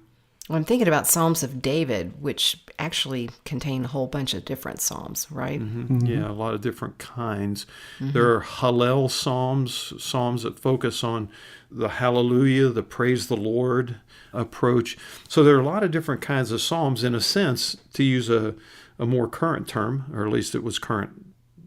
Well, I'm thinking about Psalms of David, which actually contain a whole bunch of different psalms, right? Yeah, a lot of different kinds. There are Hallel psalms that focus on the hallelujah, the praise the Lord approach. So there are a lot of different kinds of psalms. In a sense, to use a more current term, or at least it was current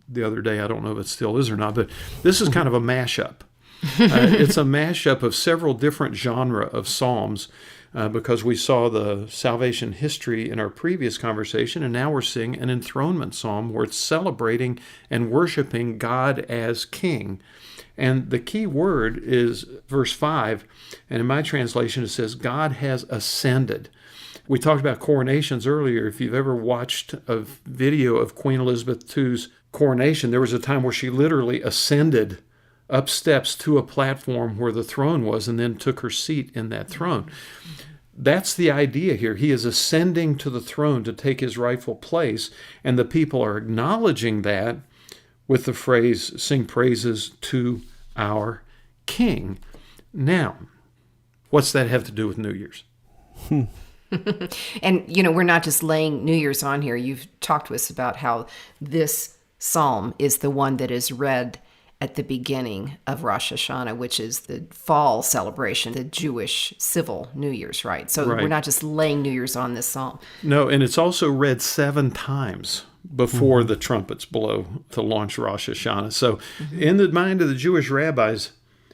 the other day, I don't know if it still is or not, but this is kind of a mashup. It's a mashup of several different genres of psalms, because we saw the salvation history in our previous conversation, and now we're seeing an enthronement psalm where it's celebrating and worshiping God as King. And the key word is verse 5, and in my translation it says, God has ascended. We talked about coronations earlier. If you've ever watched a video of Queen Elizabeth II's coronation, there was a time where she literally ascended up steps to a platform where the throne was and then took her seat in that throne. that's the idea here. He is ascending to the throne to take his rightful place, and the people are acknowledging that with the phrase, sing praises to our King. Now, what's that have to do with New Year's? And, we're not just laying New Year's on here. You've talked to us about how this psalm is the one that is read at the beginning of Rosh Hashanah, which is the fall celebration, the Jewish civil New Year's, right? So We're not just laying New Year's on this psalm. No, and it's also read 7 times before the trumpets blow to launch Rosh Hashanah. So in the mind of the Jewish rabbis,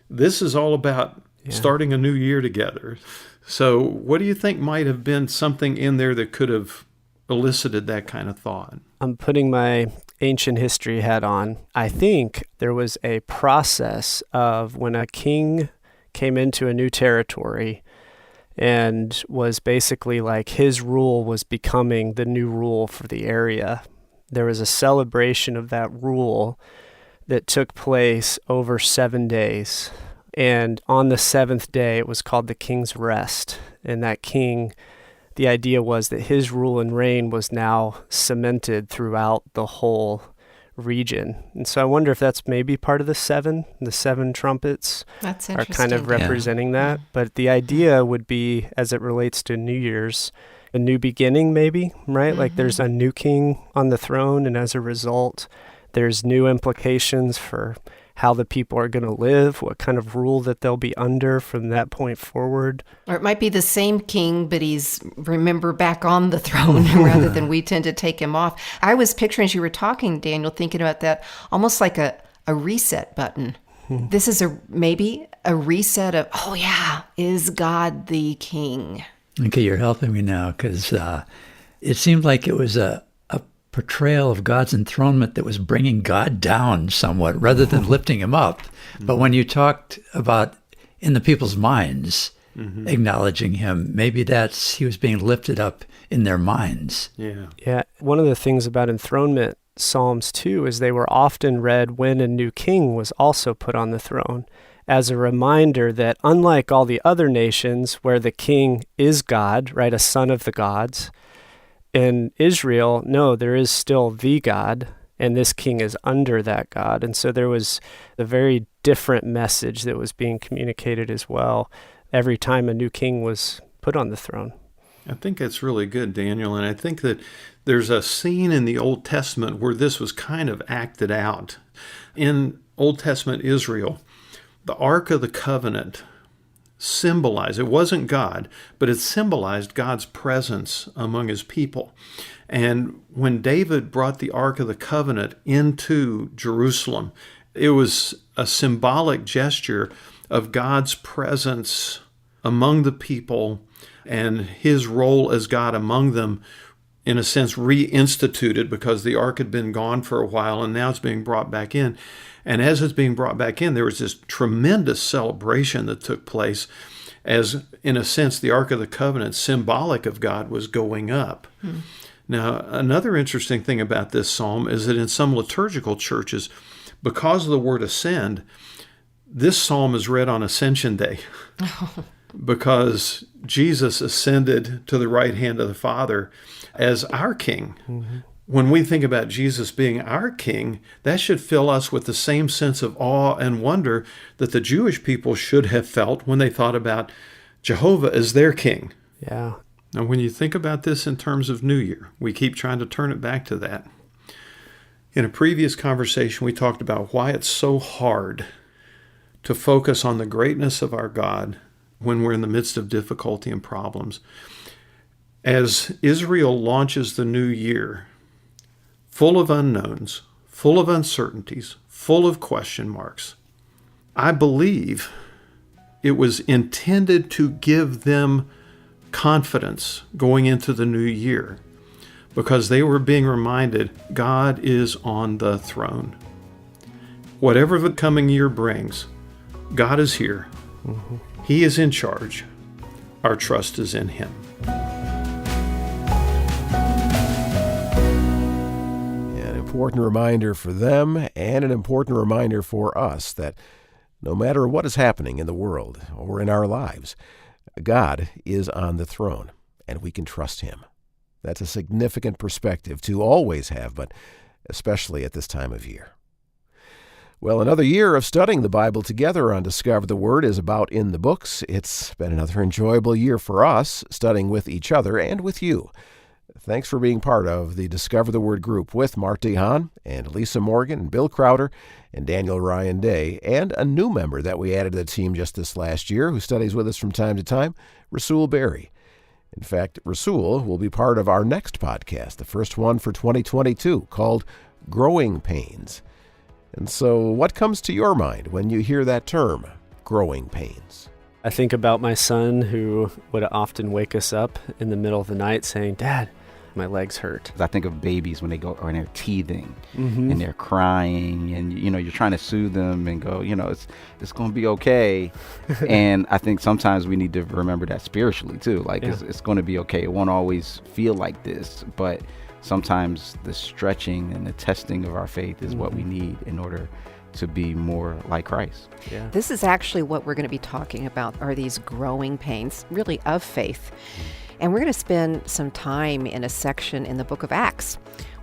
this is all about starting a new year together. So what do you think might have been something in there that could have elicited that kind of thought? I'm putting my ancient history hat on. I think there was a process of when a king came into a new territory and was basically like his rule was becoming the new rule for the area. There was a celebration of that rule that took place over 7 days. And on the 7th day, it was called the King's Rest. And that king, the idea was that his rule and reign was now cemented throughout the whole region. And so I wonder if that's maybe part of the 7 trumpets That's are interesting. kind of representing that. But the idea would be, as it relates to New Year's, a new beginning maybe, right? Like there's a new king on the throne, and as a result, there's new implications for how the people are going to live, what kind of rule that they'll be under from that point forward. Or it might be the same king, but he's, remember, back on the throne rather than we tend to take him off. I was picturing, as you were talking, Daniel, thinking about that, almost like a reset button. This is maybe a reset of, oh yeah, is God the king? Okay, you're helping me now, because it seemed like it was a portrayal of God's enthronement that was bringing God down somewhat rather than lifting him up. But when you talked about in the people's minds acknowledging him, maybe he was being lifted up in their minds. Yeah. One of the things about enthronement psalms too is they were often read when a new king was also put on the throne, as a reminder that unlike all the other nations where the king is God, right, a son of the gods, in Israel, no, there is still the God, and this king is under that God. And so there was a very different message that was being communicated as well every time a new king was put on the throne. I think that's really good, Daniel. And I think that there's a scene in the Old Testament where this was kind of acted out. In Old Testament Israel, the Ark of the Covenant symbolized, it wasn't God, but it symbolized God's presence among his people. And when David brought the Ark of the Covenant into Jerusalem, it was a symbolic gesture of God's presence among the people and his role as God among them, in a sense, reinstituted, because the ark had been gone for a while and now it's being brought back in. And as it's being brought back in, there was this tremendous celebration that took place as, in a sense, the Ark of the Covenant, symbolic of God, was going up. Now, another interesting thing about this psalm is that in some liturgical churches, because of the word ascend, this psalm is read on Ascension Day. Because Jesus ascended to the right hand of the Father as our King. When we think about Jesus being our King, that should fill us with the same sense of awe and wonder that the Jewish people should have felt when they thought about Jehovah as their King. Yeah. Now, when you think about this in terms of New Year, we keep trying to turn it back to that. In a previous conversation, we talked about why it's so hard to focus on the greatness of our God when we're in the midst of difficulty and problems. As Israel launches the new year, full of unknowns, full of uncertainties, full of question marks, I believe it was intended to give them confidence going into the new year, because they were being reminded God is on the throne. Whatever the coming year brings, God is here. He is in charge. Our trust is in him. An important reminder for them and an important reminder for us that no matter what is happening in the world or in our lives, God is on the throne, and we can trust him. That's a significant perspective to always have, but especially at this time of year. Well, another year of studying the Bible together on Discover the Word is about in the books. It's been another enjoyable year for us, studying with each other and with you. Thanks for being part of the Discover the Word group with Mart DeHaan and Lisa Morgan and Bill Crowder and Daniel Ryan Day, and a new member that we added to the team just this last year who studies with us from time to time, Rasul Berry. In fact, Rasul will be part of our next podcast, the first one for 2022, called Growing Pains. And so what comes to your mind when you hear that term, growing pains? I think about my son who would often wake us up in the middle of the night saying, "Dad, my legs hurt." I think of babies when they go and they're teething and they're crying, and you're trying to soothe them and go, it's going to be okay. And I think sometimes we need to remember that spiritually too. Like it's going to be okay. It won't always feel like this, but sometimes the stretching and the testing of our faith is what we need in order to be more like Christ. Yeah. This is actually what we're going to be talking about, are these growing pains, really, of faith. And we're going to spend some time in a section in the book of Acts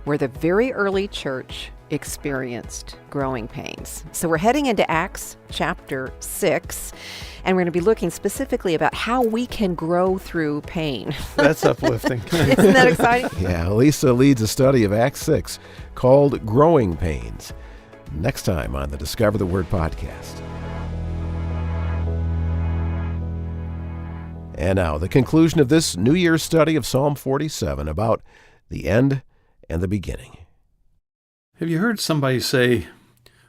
where the very early church experienced growing pains. So we're heading into Acts chapter 6, and we're going to be looking specifically about how we can grow through pain. That's uplifting. Isn't that exciting? Yeah, Lisa leads a study of Acts 6 called Growing Pains. Next time on the Discover the Word podcast. And now, the conclusion of this New Year's study of Psalm 47 about the end and the beginning. Have you heard somebody say,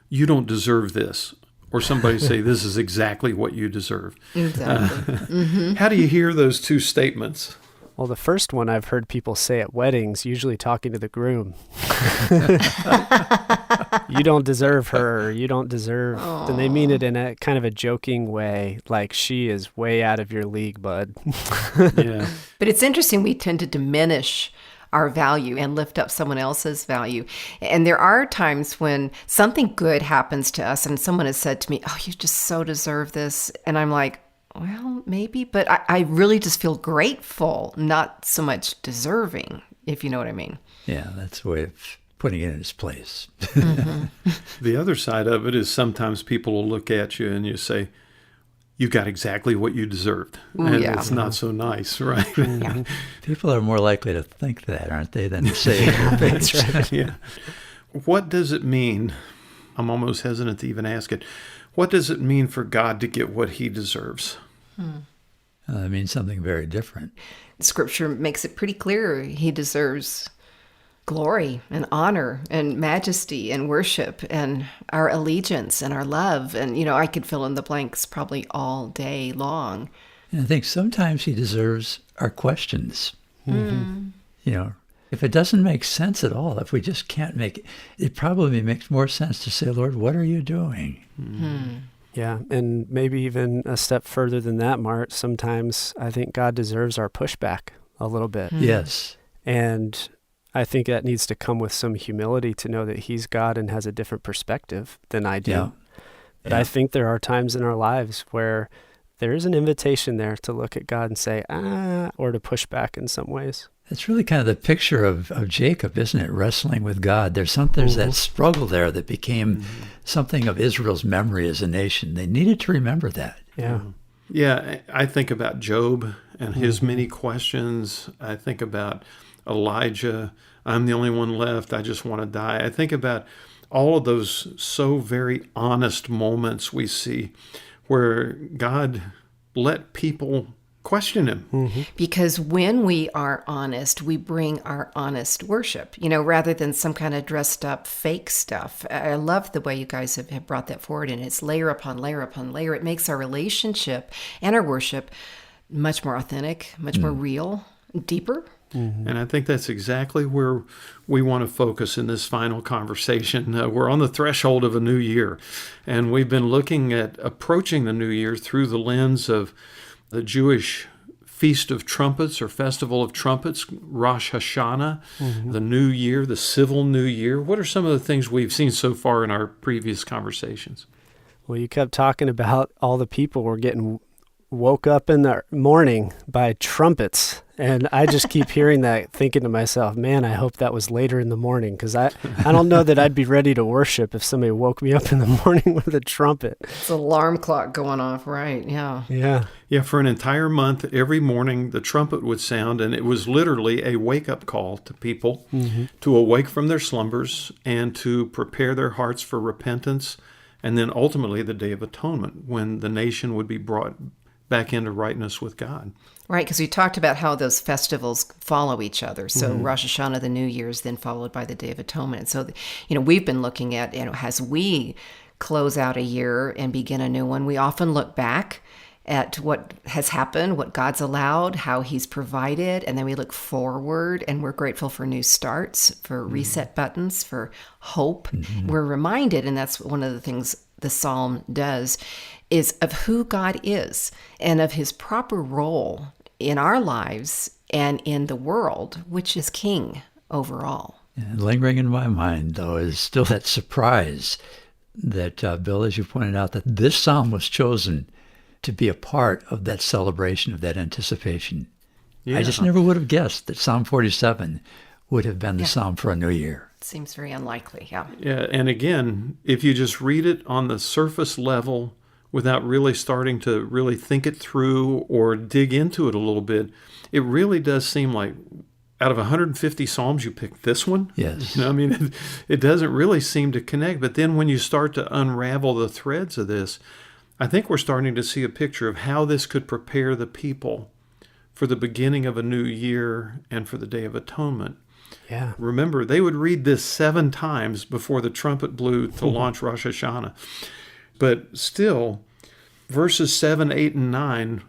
"You don't deserve this," or somebody say, "This is exactly what you deserve"? Exactly. How do you hear those two statements? Well, the first one I've heard people say at weddings, usually talking to the groom. "You don't deserve her," "you don't deserve," and they mean it in a kind of a joking way, like she is way out of your league, bud. Yeah. But it's interesting, we tend to diminish our value and lift up someone else's value. And there are times when something good happens to us and someone has said to me, "Oh, you just so deserve this." And I'm like, well, maybe, but I really just feel grateful, not so much deserving, if you know what I mean. Yeah, that's a way of putting it in its place. The other side of it is sometimes people will look at you and you say, "You got exactly what you deserved." Ooh, and yeah. it's not so nice, right? Yeah. People are more likely to think that, aren't they, than to say it. That's right. Yeah. What does it mean? I'm almost hesitant to even ask it. What does it mean for God to get what he deserves? It means something very different. Scripture makes it pretty clear he deserves glory and honor and majesty and worship and our allegiance and our love. And, I could fill in the blanks probably all day long. And I think sometimes he deserves our questions. If it doesn't make sense at all, if we just can't make it, it probably makes more sense to say, "Lord, what are you doing?" Yeah, and maybe even a step further than that, Mart, sometimes I think God deserves our pushback a little bit. Yes. And I think that needs to come with some humility to know that he's God and has a different perspective than I do. Yeah. But I think there are times in our lives where there is an invitation there to look at God and say, or to push back in some ways. It's really kind of the picture of Jacob, isn't it? Wrestling with God. There's that struggle there that became something of Israel's memory as a nation. They needed to remember that. Yeah. Yeah, I think about Job and his many questions. I think about Elijah. "I'm the only one left. I just want to die." I think about all of those so very honest moments we see where God let people question him. Because when we are honest, we bring our honest worship, rather than some kind of dressed up fake stuff. I love the way you guys have brought that forward, and it's layer upon layer upon layer. It makes our relationship and our worship much more authentic, much more real, deeper. And I think that's exactly where we want to focus in this final conversation. We're on the threshold of a new year, and we've been looking at approaching the new year through the lens of the Jewish Feast of Trumpets or Festival of Trumpets, Rosh Hashanah, the New Year, the civil New Year. What are some of the things we've seen so far in our previous conversations? Well, you kept talking about all the people were getting woke up in the morning by trumpets. And I just keep hearing that, thinking to myself, man, I hope that was later in the morning, because I don't know that I'd be ready to worship if somebody woke me up in the morning with a trumpet. It's an alarm clock going off, right? Yeah. Yeah. Yeah, for an entire month, every morning the trumpet would sound, and it was literally a wake-up call to people to awake from their slumbers and to prepare their hearts for repentance, and then ultimately the Day of Atonement, when the nation would be brought back into rightness with God. Right, because we talked about how those festivals follow each other. So Rosh Hashanah, the New Year's, then followed by the Day of Atonement. So, we've been looking at, as we close out a year and begin a new one, we often look back at what has happened, what God's allowed, how he's provided, and then we look forward, and we're grateful for new starts, for reset buttons, for hope. We're reminded, and that's one of the things the Psalm does, is of who God is and of his proper role in our lives and in the world, which is king overall. And lingering in my mind, though, is still that surprise that, Bill, as you pointed out, that this psalm was chosen to be a part of that celebration, of that anticipation. Yeah. I just never would have guessed that Psalm 47 would have been the psalm for a new year. It seems very unlikely, yeah. Yeah, and again, if you just read it on the surface level without really starting to really think it through or dig into it a little bit, it really does seem like out of 150 Psalms, you picked this one? Yes. It doesn't really seem to connect. But then when you start to unravel the threads of this, I think we're starting to see a picture of how this could prepare the people for the beginning of a new year and for the Day of Atonement. Yeah. Remember, they would read this 7 times before the trumpet blew to launch Rosh Hashanah. But still, verses 7, 8, and 9,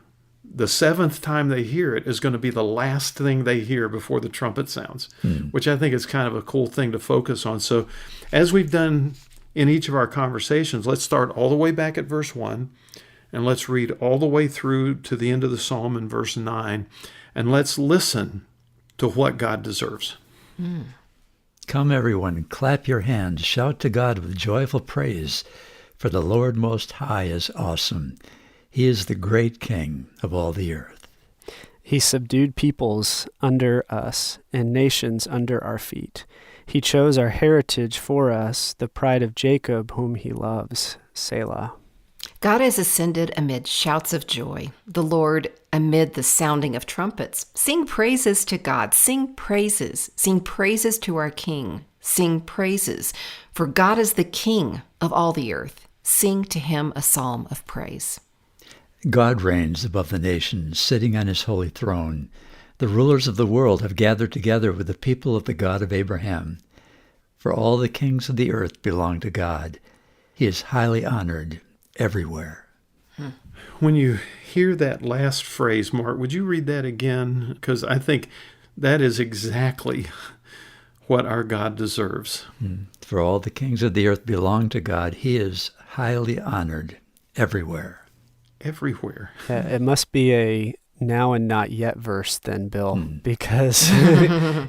the 7th time they hear it is going to be the last thing they hear before the trumpet sounds, which I think is kind of a cool thing to focus on. So as we've done in each of our conversations, let's start all the way back at verse 1, and let's read all the way through to the end of the psalm in verse 9, and let's listen to what God deserves. Come, everyone, clap your hands, shout to God with joyful praise, for the Lord Most High is awesome. He is the great King of all the earth. He subdued peoples under us and nations under our feet. He chose our heritage for us, the pride of Jacob, whom he loves. Selah. God has ascended amid shouts of joy, the Lord amid the sounding of trumpets. Sing praises to God, sing praises to our King, sing praises, for God is the King of all the earth. Sing to him a psalm of praise. God reigns above the nations, sitting on his holy throne. The rulers of the world have gathered together with the people of the God of Abraham. For all the kings of the earth belong to God. He is highly honored everywhere. When you hear that last phrase, Mark, would you read that again? Because I think that is exactly what our God deserves. For all the kings of the earth belong to God. He is highly honored everywhere. Everywhere. It must be a now and not yet verse then, Bill, because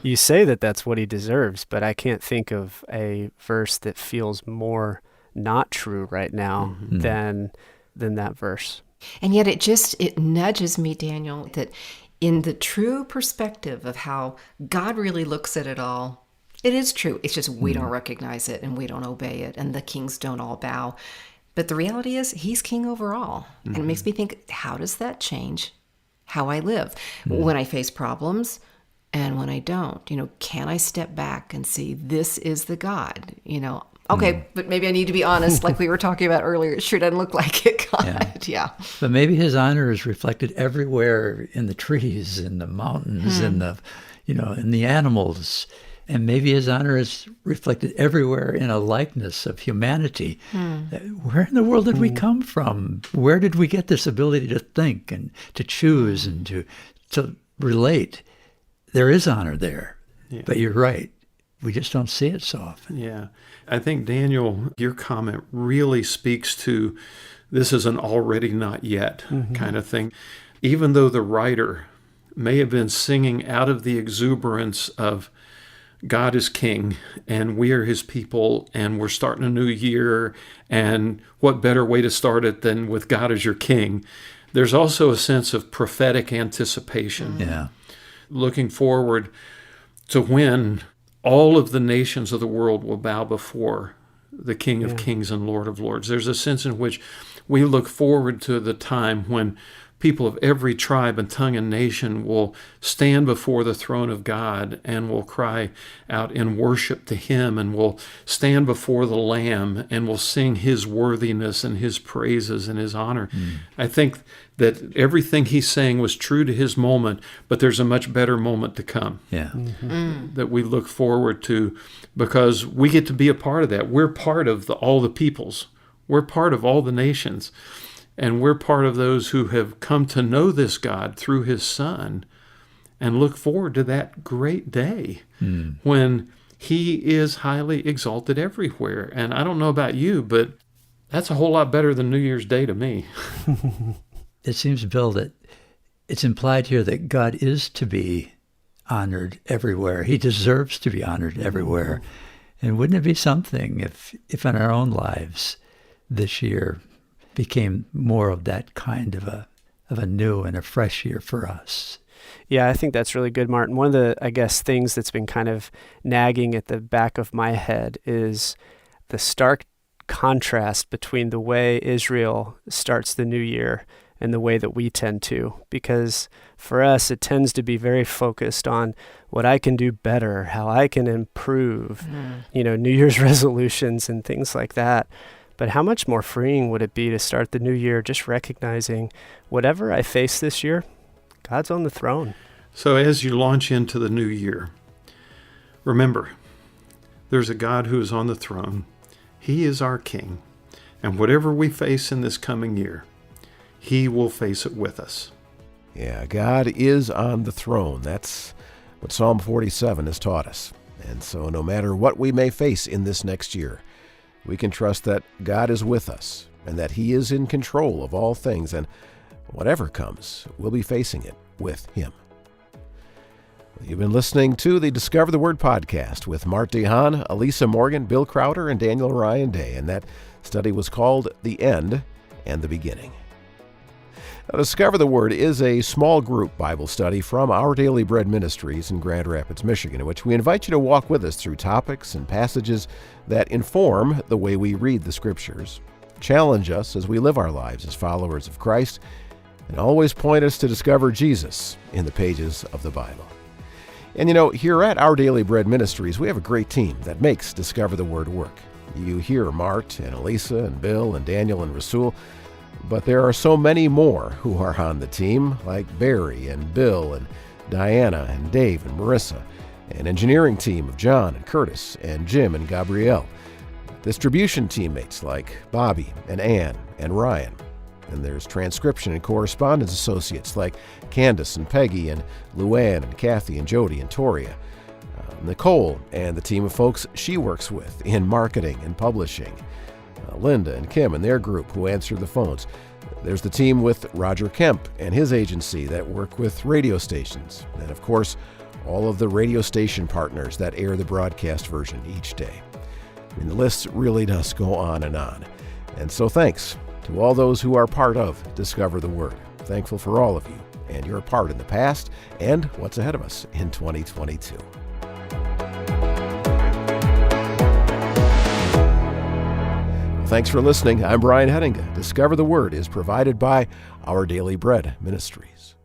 you say that that's what he deserves, but I can't think of a verse that feels more not true right now than that verse. And yet it nudges me, Daniel, that in the true perspective of how God really looks at it all, it is true. It's just we don't recognize it and we don't obey it, and the kings don't all bow. But the reality is he's king over all. And it makes me think, how does that change how I live when I face problems and when I don't? Can I step back and see this is the God? Okay, but maybe I need to be honest, like we were talking about earlier. It sure doesn't look like it, God. Yeah. But maybe his honor is reflected everywhere in the trees, in the mountains, in the animals. And maybe his honor is reflected everywhere in a likeness of humanity. Where in the world did we come from? Where did we get this ability to think and to choose and to relate? There is honor there. Yeah. But you're right. We just don't see it so often. Yeah. I think, Daniel, your comment really speaks to this is an already not yet kind of thing. Even though the writer may have been singing out of the exuberance of God is king and we are his people and we're starting a new year, and what better way to start it than with God as your king? there's also a sense of prophetic anticipation. Yeah. Looking forward to when all of the nations of the world will bow before the King of Kings and Lord of Lords. There's a sense in which we look forward to the time when people of every tribe and tongue and nation will stand before the throne of God and will cry out in worship to Him, and will stand before the Lamb and will sing His worthiness and His praises and His honor. I think that everything He's saying was true to His moment, but there's a much better moment to come. Yeah. That we look forward to, because we get to be a part of that. We're part of all the peoples. We're part of all the nations. And we're part of those who have come to know this God through His Son, and look forward to that great day when He is highly exalted everywhere. And I don't know about you, but that's a whole lot better than New Year's Day to me. It seems, Bill, that it's implied here that God is to be honored everywhere. He deserves to be honored everywhere. And wouldn't it be something if in our own lives this year became more of that kind of a new and a fresh year for us? Yeah, I think that's really good, Martin. One of the, I guess, things that's been kind of nagging at the back of my head is the stark contrast between the way Israel starts the new year and the way that we tend to. Because for us, it tends to be very focused on what I can do better, how I can improve, New Year's resolutions and things like that. But how much more freeing would it be to start the new year just recognizing whatever I face this year, God's on the throne. So as you launch into the new year, remember, there's a God who is on the throne. He is our King. And whatever we face in this coming year, He will face it with us. Yeah, God is on the throne. That's what Psalm 47 has taught us. And so no matter what we may face in this next year, we can trust that God is with us and that He is in control of all things, and whatever comes, we'll be facing it with Him. You've been listening to the Discover the Word podcast with Mart DeHaan, Elisa Morgan, Bill Crowder, and Daniel Ryan Day, and that study was called The End and the Beginning. Now, Discover the Word is a small group Bible study from Our Daily Bread Ministries in Grand Rapids, Michigan, in which we invite you to walk with us through topics and passages that inform the way we read the Scriptures, challenge us as we live our lives as followers of Christ, and always point us to discover Jesus in the pages of the Bible. And here at Our Daily Bread Ministries, we have a great team that makes Discover the Word work. You hear Mart and Elisa and Bill and Daniel and Rasul, but there are so many more who are on the team, like Barry and Bill and Diana and Dave and Marissa, an engineering team of John and Curtis and Jim and Gabrielle, distribution teammates like Bobby and Ann and Ryan, and there's transcription and correspondence associates like Candace and Peggy and Luann and Kathy and Jody and Toria, Nicole and the team of folks she works with in marketing and publishing, Linda and Kim and their group who answer the phones. There's the team with Roger Kemp and his agency that work with radio stations. And of course, all of the radio station partners that air the broadcast version each day. The list really does go on. And so thanks to all those who are part of Discover the Word. Thankful for all of you and your part in the past and what's ahead of us in 2022. Thanks for listening. I'm Brian Hettinga. Discover the Word is provided by Our Daily Bread Ministries.